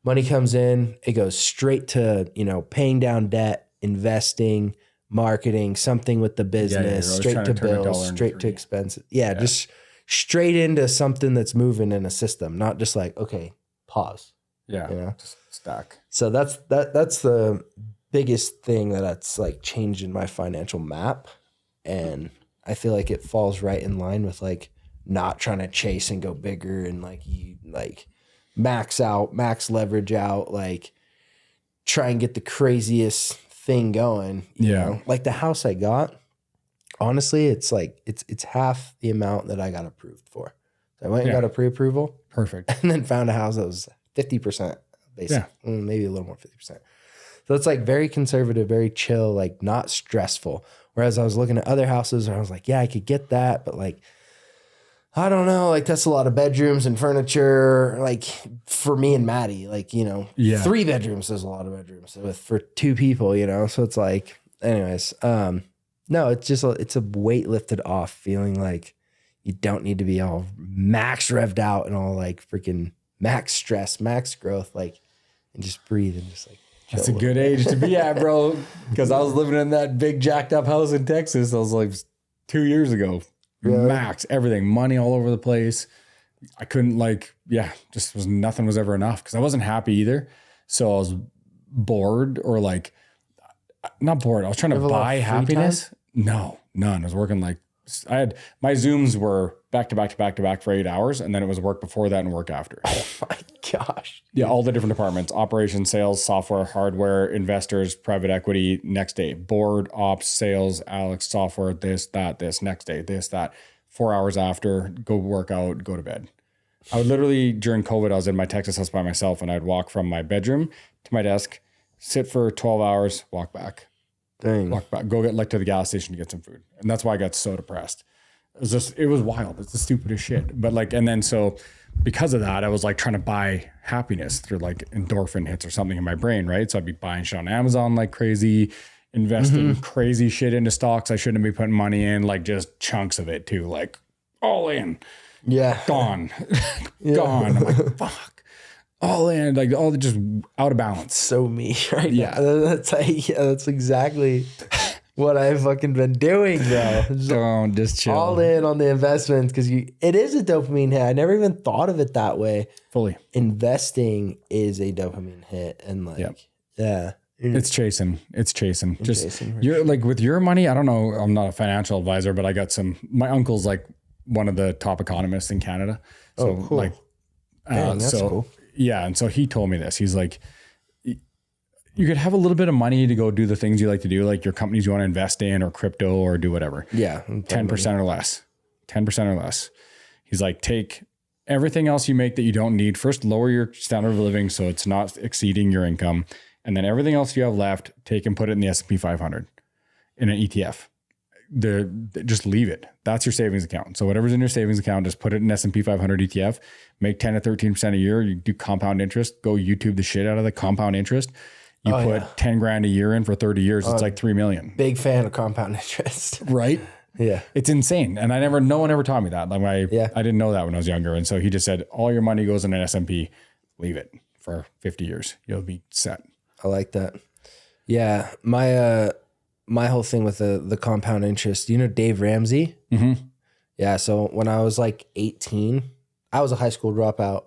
money comes in, it goes straight to, you know, paying down debt, investing, marketing, something with the business, straight to bills, straight to expenses. Yeah, just straight into something that's moving in a system, not just like, okay, pause. Yeah. You know? Just stack. So that's the biggest thing that's like changed in my financial map. And I feel like it falls right in line with like not trying to chase and go bigger and like you like max leverage out, like try and get the craziest thing going. You know? Like the house I got, honestly, it's like it's half the amount that I got approved for. So I went and got a pre-approval. Perfect. And then found a house that was 50% basic, maybe a little more 50%. So it's like very conservative, very chill, like not stressful. Whereas I was looking at other houses where I was like, yeah, I could get that, but like, I don't know, like that's a lot of bedrooms and furniture. Like for me and Maddie, like, you know, 3 bedrooms is a lot of bedrooms for 2 people, you know? So it's like, anyways, no, it's just, it's a weight lifted off feeling like you don't need to be all max revved out and all like freaking max stress, max growth, like, and just breathe and just like, That's a good age to be at, bro. Because I was living in that big jacked up house in Texas. I was like 2 years ago. Really? Max everything, money all over the place. I couldn't just nothing was ever enough because I wasn't happy either. So I was bored or like not bored. I was trying to buy happiness. No, none. I was working like I had my Zooms were back to back for 8 hours, and then it was work before that and work after. Oh my gosh. Yeah, all the different departments: operations, sales, software, hardware, investors, private equity. Next day, board, ops, sales, Alex, software, this, next day, this, that. 4 hours after, go work out, go to bed. I would literally, during COVID, I was in my Texas house by myself, and I'd walk from my bedroom to my desk, sit for 12 hours, walk back. Dang. Walk back, go get to the gas station to get some food. And that's why I got so depressed. It was wild. It's the stupidest shit. But like, and then so because of that, I was like trying to buy happiness through like endorphin hits or something in my brain, right? So I'd be buying shit on Amazon like crazy, investing crazy shit into stocks I shouldn't be putting money in, like just chunks of it too, like all in. Yeah. Gone. Gone. I'm like, fuck. All in, like all just out of balance. So me right now. That's exactly what I've fucking been doing, bro. Don't just chill. All in on the investments because it is a dopamine hit. I never even thought of it that way. Fully. Investing is a dopamine hit, and like, It's chasing. Just you're like with your money. I don't know. I'm not a financial advisor, but I got my uncle's like one of the top economists in Canada. So cool. like, that's cool. Yeah. And so he told me this. He's like, you could have a little bit of money to go do the things you like to do, like your companies you want to invest in or crypto or do whatever. Yeah. 10% or less. 10% or less. He's like, take everything else you make that you don't need. First, lower your standard of living so it's not exceeding your income. and then everything else you have left, take and put it in the S&P 500 in an ETF. Just leave it. That's your savings account. So whatever's in your savings account, just put it in S&P 500 ETF, make 10 to 13% a year. You do compound interest, go YouTube the shit out of the compound interest. You put 10 grand a year in for 30 years. It's like 3 million. Big fan of compound interest. Right? Yeah. It's insane. And no one ever taught me that. Like I didn't know that when I was younger. And so he just said, all your money goes in an S&P, leave it for 50 years. You'll be set. I like that. Yeah. My whole thing with the compound interest, you know, Dave Ramsey? Mm-hmm. Yeah. So when I was like 18, I was a high school dropout.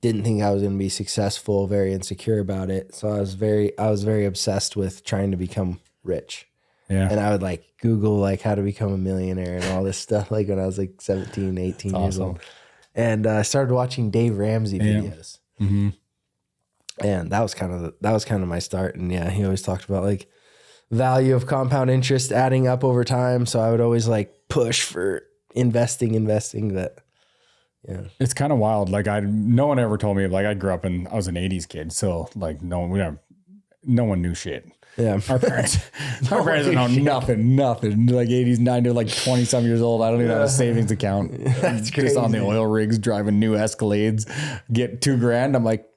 Didn't think I was going to be successful, very insecure about it. So I was very obsessed with trying to become rich. Yeah. And I would like Google like how to become a millionaire and all this stuff like when I was like 17, 18 years old. And I started watching Dave Ramsey videos. Mm-hmm. And that was kind of my start. And yeah, he always talked about like value of compound interest adding up over time. So I would always like push for investing that. Yeah. It's kind of wild. Like no one ever told me, like I grew up I was an 80s kid. So like no one knew shit. Yeah. Our parents don't know nothing. Like 80s, 90s, like 20 some years old. I don't even have a savings account. That's crazy. Just on the oil rigs, driving new Escalades, get $2,000. I'm like,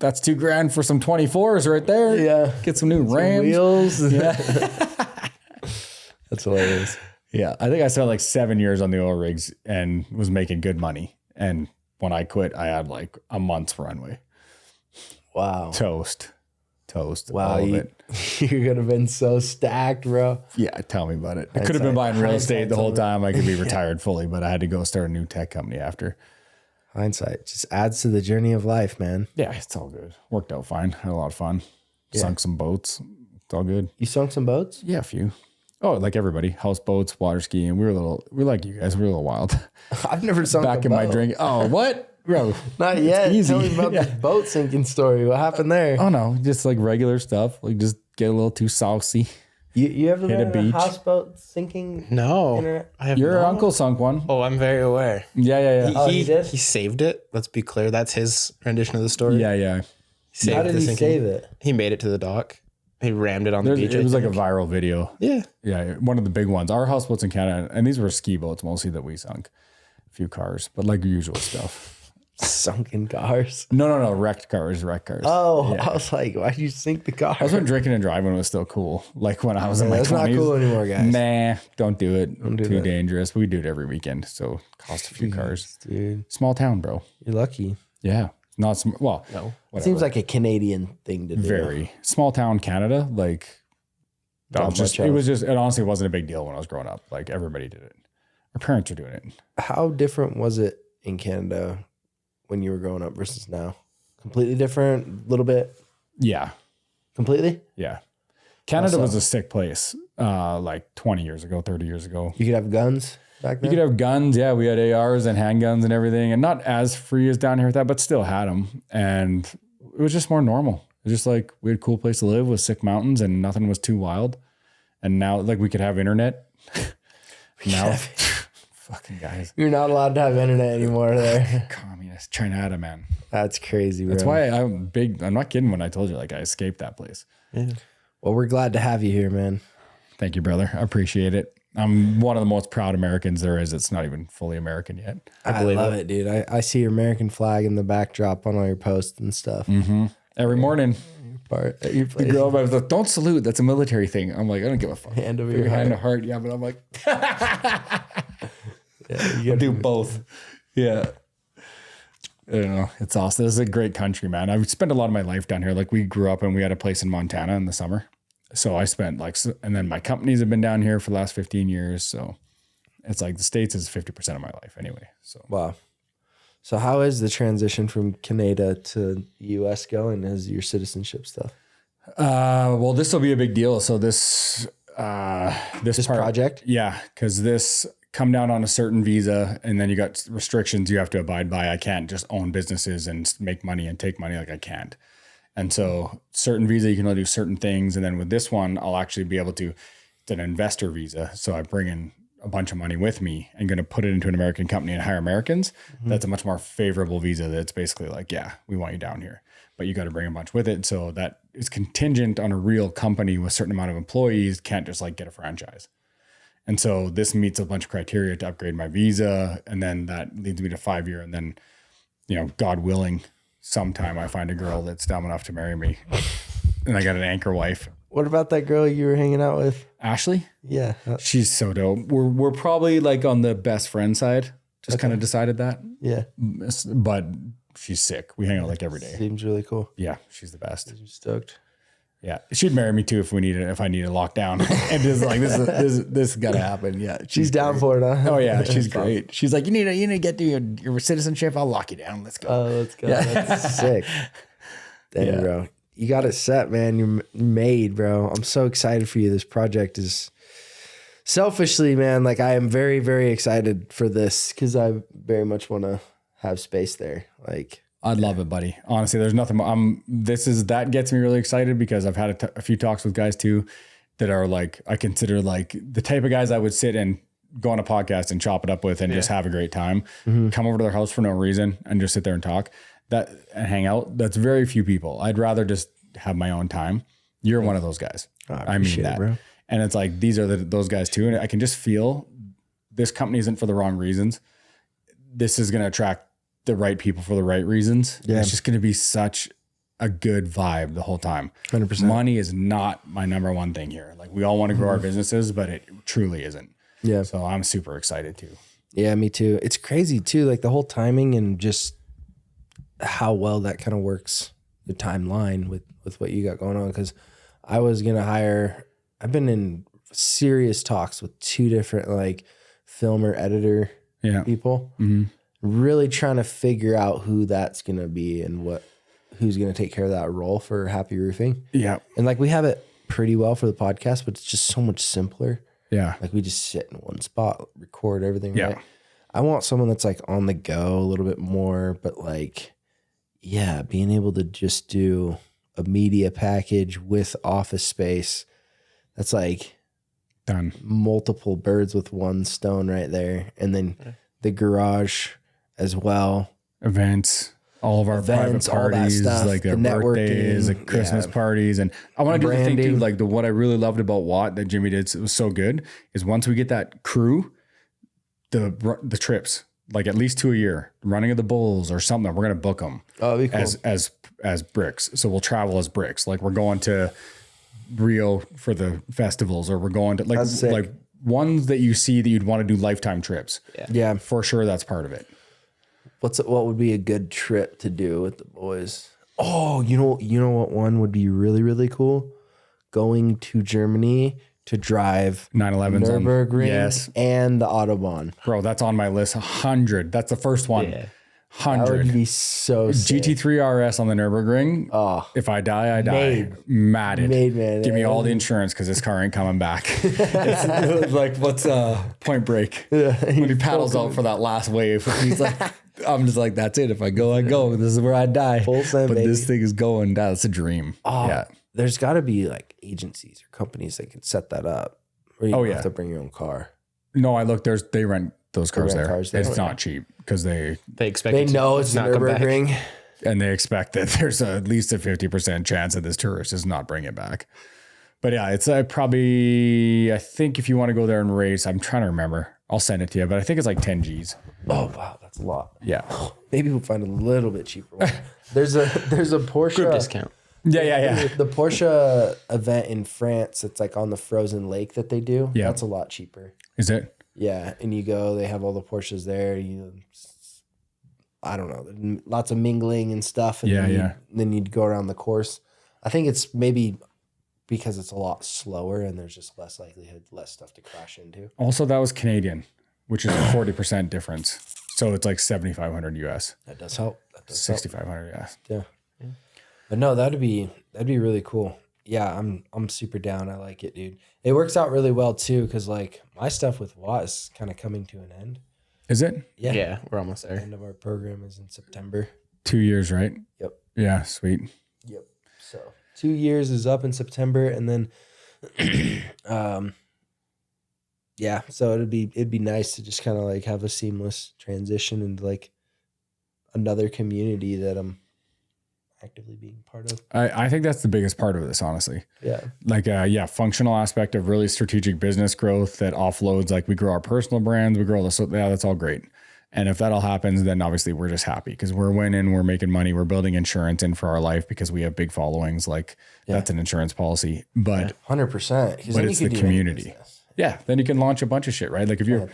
that's $2,000 for some 24s right there. Yeah. Get some new Rams. Wheels. Yeah. That's hilarious. Yeah. I think I spent like 7 years on the oil rigs and was making good money. And when I quit, I had like a month's runway. Wow. Toast. Wow. All of it. You could have been so stacked, bro. Yeah, tell me about it. I could have been buying real estate the whole time. I could be retired fully, but I had to go start a new tech company after. Hindsight just adds to the journey of life, man. Yeah, it's all good. Worked out fine. Had a lot of fun. Sunk some boats. It's all good. You sunk some boats? Yeah, a few. Oh, like everybody. Houseboats, water skiing. We're like you guys. We're a little wild. I've never sunk Back a in boat. my drink. Oh, what? Bro. Not yet. Easy. Tell me about this boat sinking story. What happened there? Oh, no. Just like regular stuff. Like just get a little too saucy. You ever Hit been a in a beach. houseboat sinking? No. I have Your not. uncle sunk one. Oh, I'm very aware. Yeah. Oh, he did? He saved it. Let's be clear. That's his rendition of the story. Yeah. He saved How did the he sinking. save it? He made it to the dock. He rammed it on the beach. It was I like a think. viral video. Yeah. Yeah, one of the big ones. Our houseboats in Canada, and these were ski boats mostly that we sunk. A few cars, but like usual stuff. Sunken cars. No, wrecked cars. Oh, Yeah. I was like, why'd you sink the car? I was when drinking and driving was still cool. Like when I was in my 20s. That's not cool anymore, guys. Nah, don't do it. Don't do Too that. dangerous. We do it every weekend, so cost a few cars. Dude, Small town, bro. you're lucky. Yeah, not well. No. Whatever. Seems like a Canadian thing to do. Very small town Canada. Like that Not was just. much It else. was just. It honestly wasn't a big deal when I was growing up. Like everybody did it. Our parents are doing it. How different was it in Canada when you were growing up versus now? Completely different, a little bit. Yeah. Completely? Yeah. Canada so? was a sick place like 20 years ago, 30 years ago. You could have guns back You then? could have guns. Yeah, we had ARs and handguns and everything. And not as free as down here with that, but still had them. And it was just more normal. It was just like we had a cool place to live with sick mountains and nothing was too wild. And now like we could have internet. Now, fucking guys. You're not allowed to have internet anymore there. Communist China, man. That's crazy, bro. That's why I'm big. I'm not kidding when I told you like I escaped that place. Yeah. Well, we're glad to have you here, man. Thank you, brother. I appreciate it. I'm one of the most proud Americans there is. It's not even fully American yet. I believe love it, dude. I see your American flag in the backdrop on all your posts and stuff. Every morning, Part that you you play. grow up, I was like, don't salute. That's a military thing. I'm like, I don't give a fuck. Hand over Put your hand heart. to heart. Yeah, but I'm like, Yeah, you I'll gotta do both. Yeah. I don't know. It's awesome. This is a great country, man. I've spent a lot of my life down here. Like we grew up and we had a place in Montana in the summer. So I spent like, and then my companies have been down here for the last 15 years. So it's like the States is 50% of my life anyway. So Wow. So how is the transition from Canada to US going as your citizenship stuff? well, this will be a big deal. So this This project? yeah, because this come down on a certain visa, and then you got restrictions you have to abide by. I can't just own businesses and make money and take money like I can't. And so certain visa, you can only do certain things. And then with this one, I'll actually be able to. It's an investor visa, so I bring in a bunch of money with me and going to put it into an American company and hire Americans. That's a much more favorable visa. That's basically like, yeah, we want you down here. but you got to bring a bunch with it. So that is contingent on a real company with a certain amount of employees, can't just like get a franchise. And so this meets a bunch of criteria to upgrade my visa. And then that leads me to 5 year. And then, you know, God willing, sometime I find a girl that's dumb enough to marry me and I got an anchor wife. What about that girl you were hanging out with? Ashley? Yeah. She's so dope. We're probably like on the best friend side. Just kind of decided that. Yeah. But she's sick. We hang out like every day. Seems really cool. Yeah, she's the best. I'm stoked. Yeah, she'd marry me too if I need a lockdown. And just like this got to happen. Yeah, She's down for it, huh? Oh yeah, she's great. She's like, you need to get to your citizenship. I'll lock you down. Let's go. Oh, let's go. Yeah. That's sick. Damn, bro. You got it set, man. You're made, bro. I'm so excited for you. This project is selfishly, man. Like I am very, very excited for this because I very much want to have space there. Like. I'd love it, buddy. Honestly, there's nothing. That gets me really excited because I've had a few talks with guys too that are like, I consider like the type of guys I would sit and go on a podcast and chop it up with and just have a great time. Come over to their house for no reason and just sit there and talk and hang out. That's very few people. I'd rather just have my own time. You're one of those guys. I mean that, bro. And it's like, these are those guys too. And I can just feel this company isn't for the wrong reasons. This is going to attract the right people for the right reasons. Yeah. It's just going to be such a good vibe the whole time. 100%. Money is not my number one thing here. Like we all want to grow our businesses, but it truly isn't. Yeah. So I'm super excited too. Yeah, me too. It's crazy too. Like the whole timing and just how well that kind of works, the timeline with what you got going on. Cause I was going to I've been in serious talks with 2 different like filmer editor people. Mm-hmm. Really trying to figure out who that's going to be and who's going to take care of that role for Happi Roofing. Yeah. And like we have it pretty well for the podcast, but it's just so much simpler. Yeah. Like we just sit in one spot, record everything. Yeah. Right. I want someone that's like on the go a little bit more, but like, yeah, being able to just do a media package with office space. That's like done. Multiple birds with one stone right there. And then the garage as well. Events, all of our private parties, like their birthdays, the Christmas parties. And I want to do the thing too, like what I really loved about Watt that Jimmy did, it was so good, is once we get that crew, the trips, like at least 2 a year, running of the bulls or something, we're going to book them that'd be cool. as bricks. So we'll travel as bricks. Like we're going to Rio for the festivals, or we're going to like ones that you see that you'd want to do lifetime trips. Yeah, for sure. That's part of it. What would be a good trip to do with the boys? Oh, you know what one would be really, really cool? Going to Germany to drive 911s Nürburgring and the Autobahn. Bro, that's on my list. 100. That's the first one. Yeah. 100. That would be so sick. GT3 RS on the Nürburgring. Oh, if I die, I die. Matted. Made, man. Give me all the insurance because this car ain't coming back. It's like, what's Point Break? Yeah, when he paddles out for that last wave. He's like, I'm just like, that's it. If I go, I go. This is where I die. Full send, but baby. This thing is going down. It's a dream. Oh, yeah. There's got to be like agencies or companies that can set that up. Or you don't have to bring your own car. No, I look. They rent those cars there. It's not cheap because they expect they know it's not Nürburgring, and they expect that there's at least a 50% chance that this tourist does not bring it back. But yeah, it's probably, I think if you want to go there and race, I'm trying to remember. I'll send it to you, but I think it's like 10 G's. Oh wow, that's a lot. Yeah, maybe we'll find a little bit cheaper one. There's a Porsche group discount. Yeah. The Porsche event in France, it's like on the frozen lake that they do. Yeah, that's a lot cheaper. Is it? Yeah, and you go, they have all the Porsches there. I don't know, lots of mingling and stuff. And then you'd go around the course. I think it's maybe because it's a lot slower and there's just less likelihood, less stuff to crash into. Also, that was Canadian, which is a 40% difference. So it's like 7,500 US. That does help. 6,500 US. Yeah. But no, that'd be really cool. Yeah, I'm super down. I like it, dude. It works out really well too, because like my stuff with Watt is kind of coming to an end. Is it? Yeah, we're almost there. The end of our program is in September. 2 years, right? Yep. Yeah, sweet. Yep. So 2 years is up in September, and then yeah, so it'd be nice to just kind of like have a seamless transition into like another community that I'm actively being part of. I think that's the biggest part of this, honestly. Yeah. Like, functional aspect of really strategic business growth that offloads, like we grow our personal brands, we grow this. Yeah, that's all great. And if that all happens, then obviously we're just happy because we're winning, we're making money, we're building insurance in for our life because we have big followings. Like that's an insurance policy, but 100%. But it's the community. Yeah. Then you can launch a bunch of shit, right? Like if you're,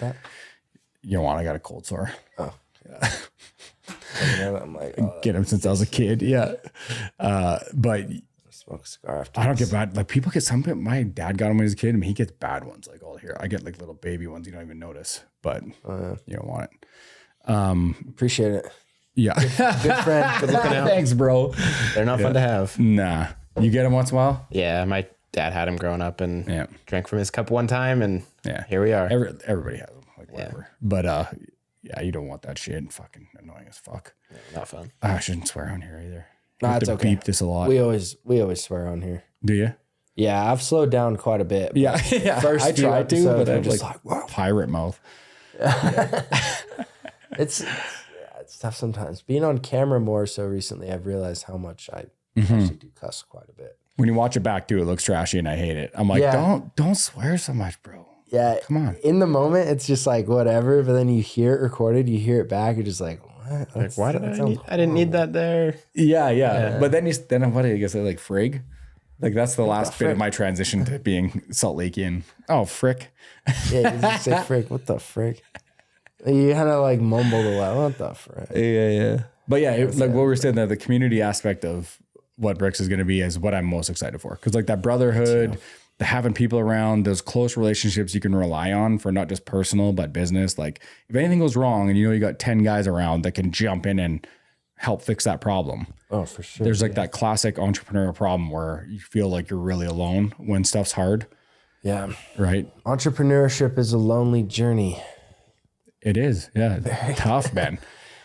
you know what, I got a cold sore. Oh, yeah. I'm like, get him since I was a kid. Yeah. But smoke a cigar after. I don't get bad. Like people get some, my dad got him when he was a kid. I mean, he gets bad ones like all here. I get like little baby ones you don't even notice, but you don't want it. Appreciate it. Yeah. Good friend. Good looking out. Thanks, bro. They're not fun to have. Nah. You get them once in a while? Yeah, my dad had him growing up and drank from his cup one time, and here we are. Everybody has them, like whatever. But yeah, you don't want that shit. Fucking annoying as fuck. Yeah, not fun. I shouldn't swear on here either. Nah, it's okay. Beep this a lot. We always swear on here. Do you? Yeah, I've slowed down quite a bit. Yeah, First I try to, but I'm just like wow. Pirate mouth. It's tough sometimes. Being on camera more so recently, I've realized how much I actually do cuss quite a bit. When you watch it back too, it looks trashy and I hate it. I'm like, don't swear so much, bro. Yeah. Come on. In the moment, it's just like whatever, but then you hear it recorded, you hear it back, you're just like, what? Like, why did I didn't need that there. Yeah. But then what do you say, like frig? Like that's the last bit of my transition to being Salt Lakeian. Oh, frick. Yeah, you just say frick. What the frick? You kind of like mumbled a lot. What the frick? Yeah. But yeah, like what we were saying, the community aspect of what Bricks is going to be is what I'm most excited for. Because like that brotherhood, the having people around, those close relationships you can rely on for not just personal, but business. Like if anything goes wrong and you know you got 10 guys around that can jump in and help fix that problem. Oh, for sure. There's like that classic entrepreneurial problem where you feel like you're really alone when stuff's hard. Yeah. Right. Entrepreneurship is a lonely journey. It is. Yeah. Tough, man.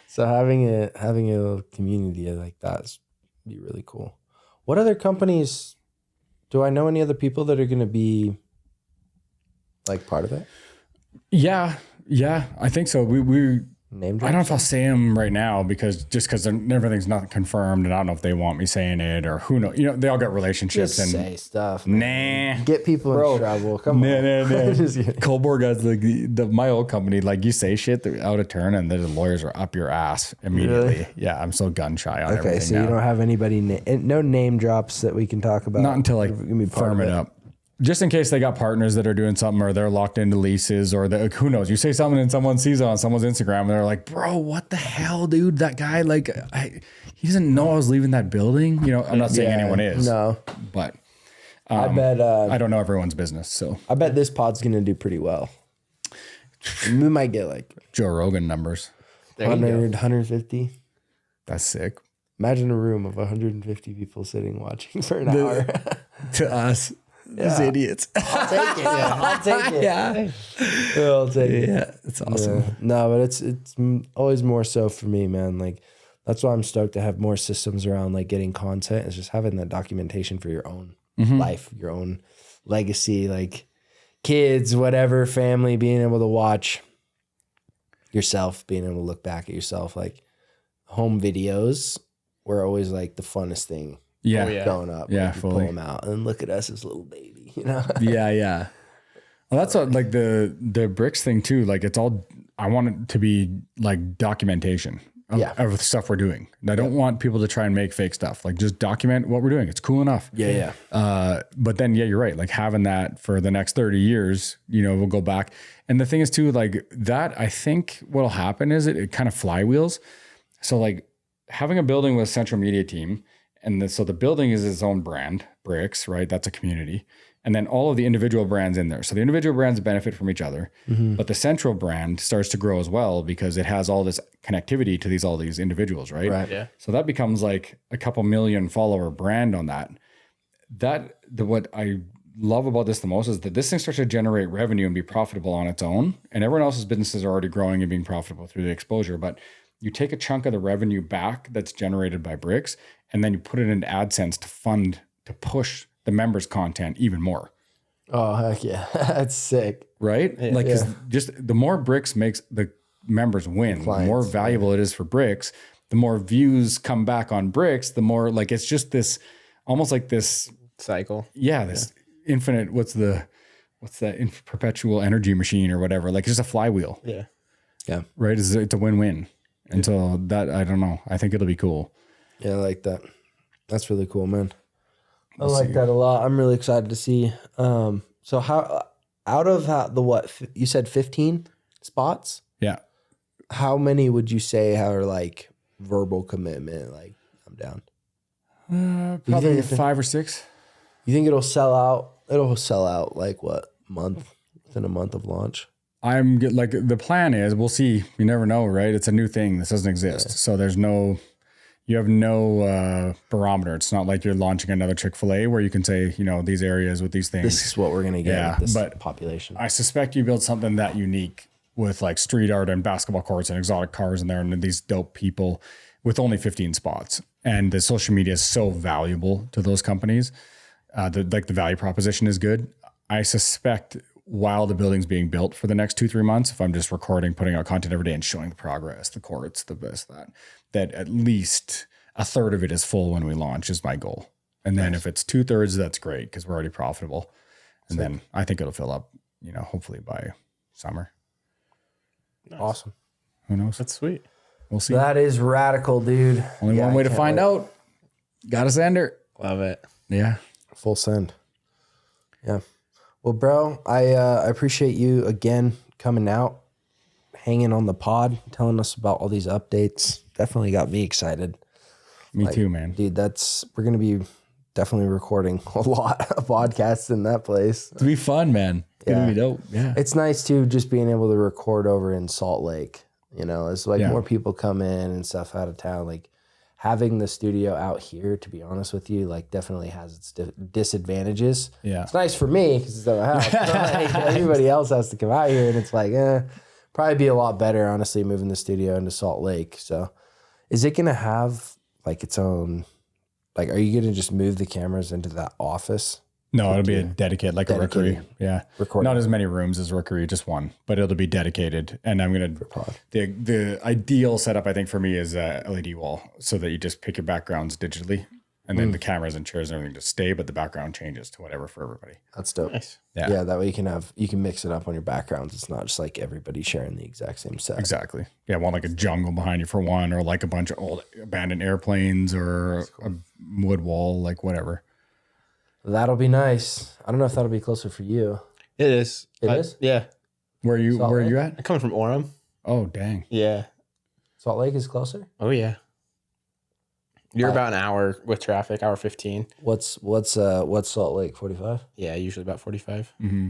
So having a community like that be really cool. What other companies do I know? Any other people that are going to be like part of it? Yeah, I think so. We name I don't know if I'll say them right now because everything's not confirmed, and I don't know if they want me saying it or who knows. You know, they all got relationships. Just and say stuff. Man. Nah, get people in trouble. Come on. Nah. Coldboard guys, like my old company, like you say shit out of turn, and the lawyers are up your ass immediately. Really? Yeah, I'm so gun shy on everything. Okay, so you don't have anybody, no name drops that we can talk about. Not until like firm it up. Just in case they got partners that are doing something or they're locked into leases or who knows, you say something and someone sees it on someone's Instagram and they're like, bro, what the hell, dude? That guy, like, he doesn't know I was leaving that building. You know, I'm not saying anyone is. No. But I bet. I don't know everyone's business. So I bet this pod's going to do pretty well. We might get like Joe Rogan numbers. 100, 150. That's sick. Imagine a room of 150 people sitting watching for an hour. To us. These idiots. I'll take it. I'll take it. Yeah. I'll take it. Yeah. It's awesome. Yeah. No, but it's always more so for me, man. Like that's why I'm stoked to have more systems around like getting content. It's just having that documentation for your own life, your own legacy, like kids, whatever, family, being able to watch yourself, being able to look back at yourself. Like home videos were always like the funnest thing. Yeah. Growing up. Yeah. Like, you pull them out and look at us as little baby, you know? Yeah. Well, that's what, like the bricks thing too. Like it's all, I want it to be like documentation of stuff we're doing. And I don't want people to try and make fake stuff. Like just document what we're doing. It's cool enough. Yeah. But then, you're right. Like having that for the next 30 years, you know, we'll go back. And the thing is too, like that, I think what'll happen is it kind of flywheels. So like having a building with a central media team, and so the building is its own brand, Bricks, right? That's a community. And then all of the individual brands in there. So the individual brands benefit from each other, but the central brand starts to grow as well because it has all this connectivity to all these individuals, right? Right. Yeah. So that becomes like a couple million follower brand on that. What I love about this the most is that this thing starts to generate revenue and be profitable on its own. And everyone else's businesses are already growing and being profitable through the exposure. But you take a chunk of the revenue back that's generated by Bricks, and then you put it into AdSense to push the members' content even more. Oh, heck yeah. That's sick. Right? Yeah, like, cause just the more Bricks makes the members win, the more valuable it is for Bricks. the more views come back on bricks, the more like it's just this almost like this cycle. Yeah, this infinite. What's that? Perpetual energy machine or whatever. Like it's just a flywheel. Yeah. Yeah. Right. It's a win-win. And so that I don't know. I think it'll be cool. Yeah, I like that. That's really cool, man. I like that a lot. I'm really excited to see. So how out of you said 15 spots? Yeah. How many would you say are like verbal commitment? Like I'm down. Probably 5 or 6. You think it'll sell out? It'll sell out like what within a month of launch? I'm like the plan is we'll see. You never know, right? It's a new thing. This doesn't exist. So you have no barometer. It's not like you're launching another Chick-fil-A where you can say, these areas with these things. This is what we're gonna get with this population. I suspect you build something that unique with like street art and basketball courts and exotic cars in there and these dope people with only 15 spots. And the social media is so valuable to those companies. The value proposition is good. I suspect while the building's being built for the next 2-3 months, if I'm just recording, putting out content every day and showing the progress, the courts, the best, that at least a third of it is full when we launch is my goal. And then if it's 2/3, that's great because we're already profitable. And then I think it'll fill up, hopefully by summer. Nice. Awesome. Who knows? That's sweet. We'll see. That is radical, dude. Only one way to find out. Got to send her. Love it. Yeah. Full send. Yeah. Well, bro, I appreciate you again coming out, hanging on the pod, telling us about all these updates. Definitely got me excited. Me too, man. Dude, we're going to be definitely recording a lot of podcasts in that place. It'll be fun, man. It's going to be dope. Yeah. It's nice too, just being able to record over in Salt Lake. As like more people come in and stuff out of town, like having the studio out here, to be honest with you, like definitely has its disadvantages. Yeah. It's nice for me because it's at my house. Like, everybody else has to come out here and it's like, probably be a lot better, honestly, moving the studio into Salt Lake. So is it going to have like its own, like, are you going to just move the cameras into that office? No, it'll be a dedicated a rookery. Yeah. Recording. Not as many rooms as rookery, just one, but it'll be dedicated. And I'm going to, the ideal setup, I think for me is a LED wall so that you just pick your backgrounds digitally and then the cameras and chairs and everything just stay, but the background changes to whatever for everybody. That's dope. Nice. Yeah. That way you can mix it up on your backgrounds. It's not just like everybody sharing the exact same set. Exactly. Yeah. One like a jungle behind you for one, or like a bunch of old abandoned airplanes or a wood wall, like whatever. That'll be nice. I don't know if that'll be closer for you. It is. It is? Yeah. Where are you at? I'm coming from Orem. Oh, dang. Yeah. Salt Lake is closer? Oh, yeah. You're about an hour with traffic, hour 15. What's Salt Lake, 45? Yeah, usually about 45. Mm-hmm.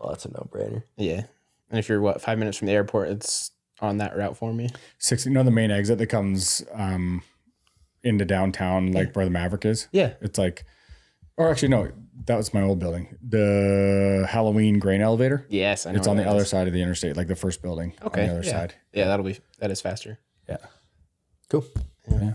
Oh, that's a no-brainer. Yeah. And if you're 5 minutes from the airport, it's on that route for me. 60, the main exit that comes into downtown, like where the Maverick is. Yeah. It's like, or actually, no, that was my old building. The Halloween grain elevator. Yes, I know. It's on the other side of the interstate, like the first building on the other side. Yeah, that is faster. Yeah. Cool. Yeah.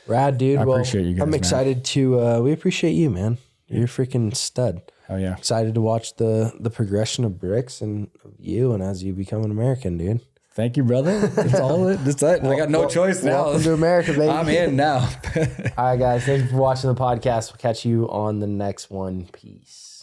Rad, dude. I appreciate you guys, I'm excited to, we appreciate you, man. You're a freaking stud. Oh, yeah. Excited to watch the progression of bricks and of you and as you become an American, dude. Thank you, brother. That's all it. That's it. I got no choice now. Welcome to America, baby. I'm in now. All right, guys. Thank you for watching the podcast. We'll catch you on the next one. Peace.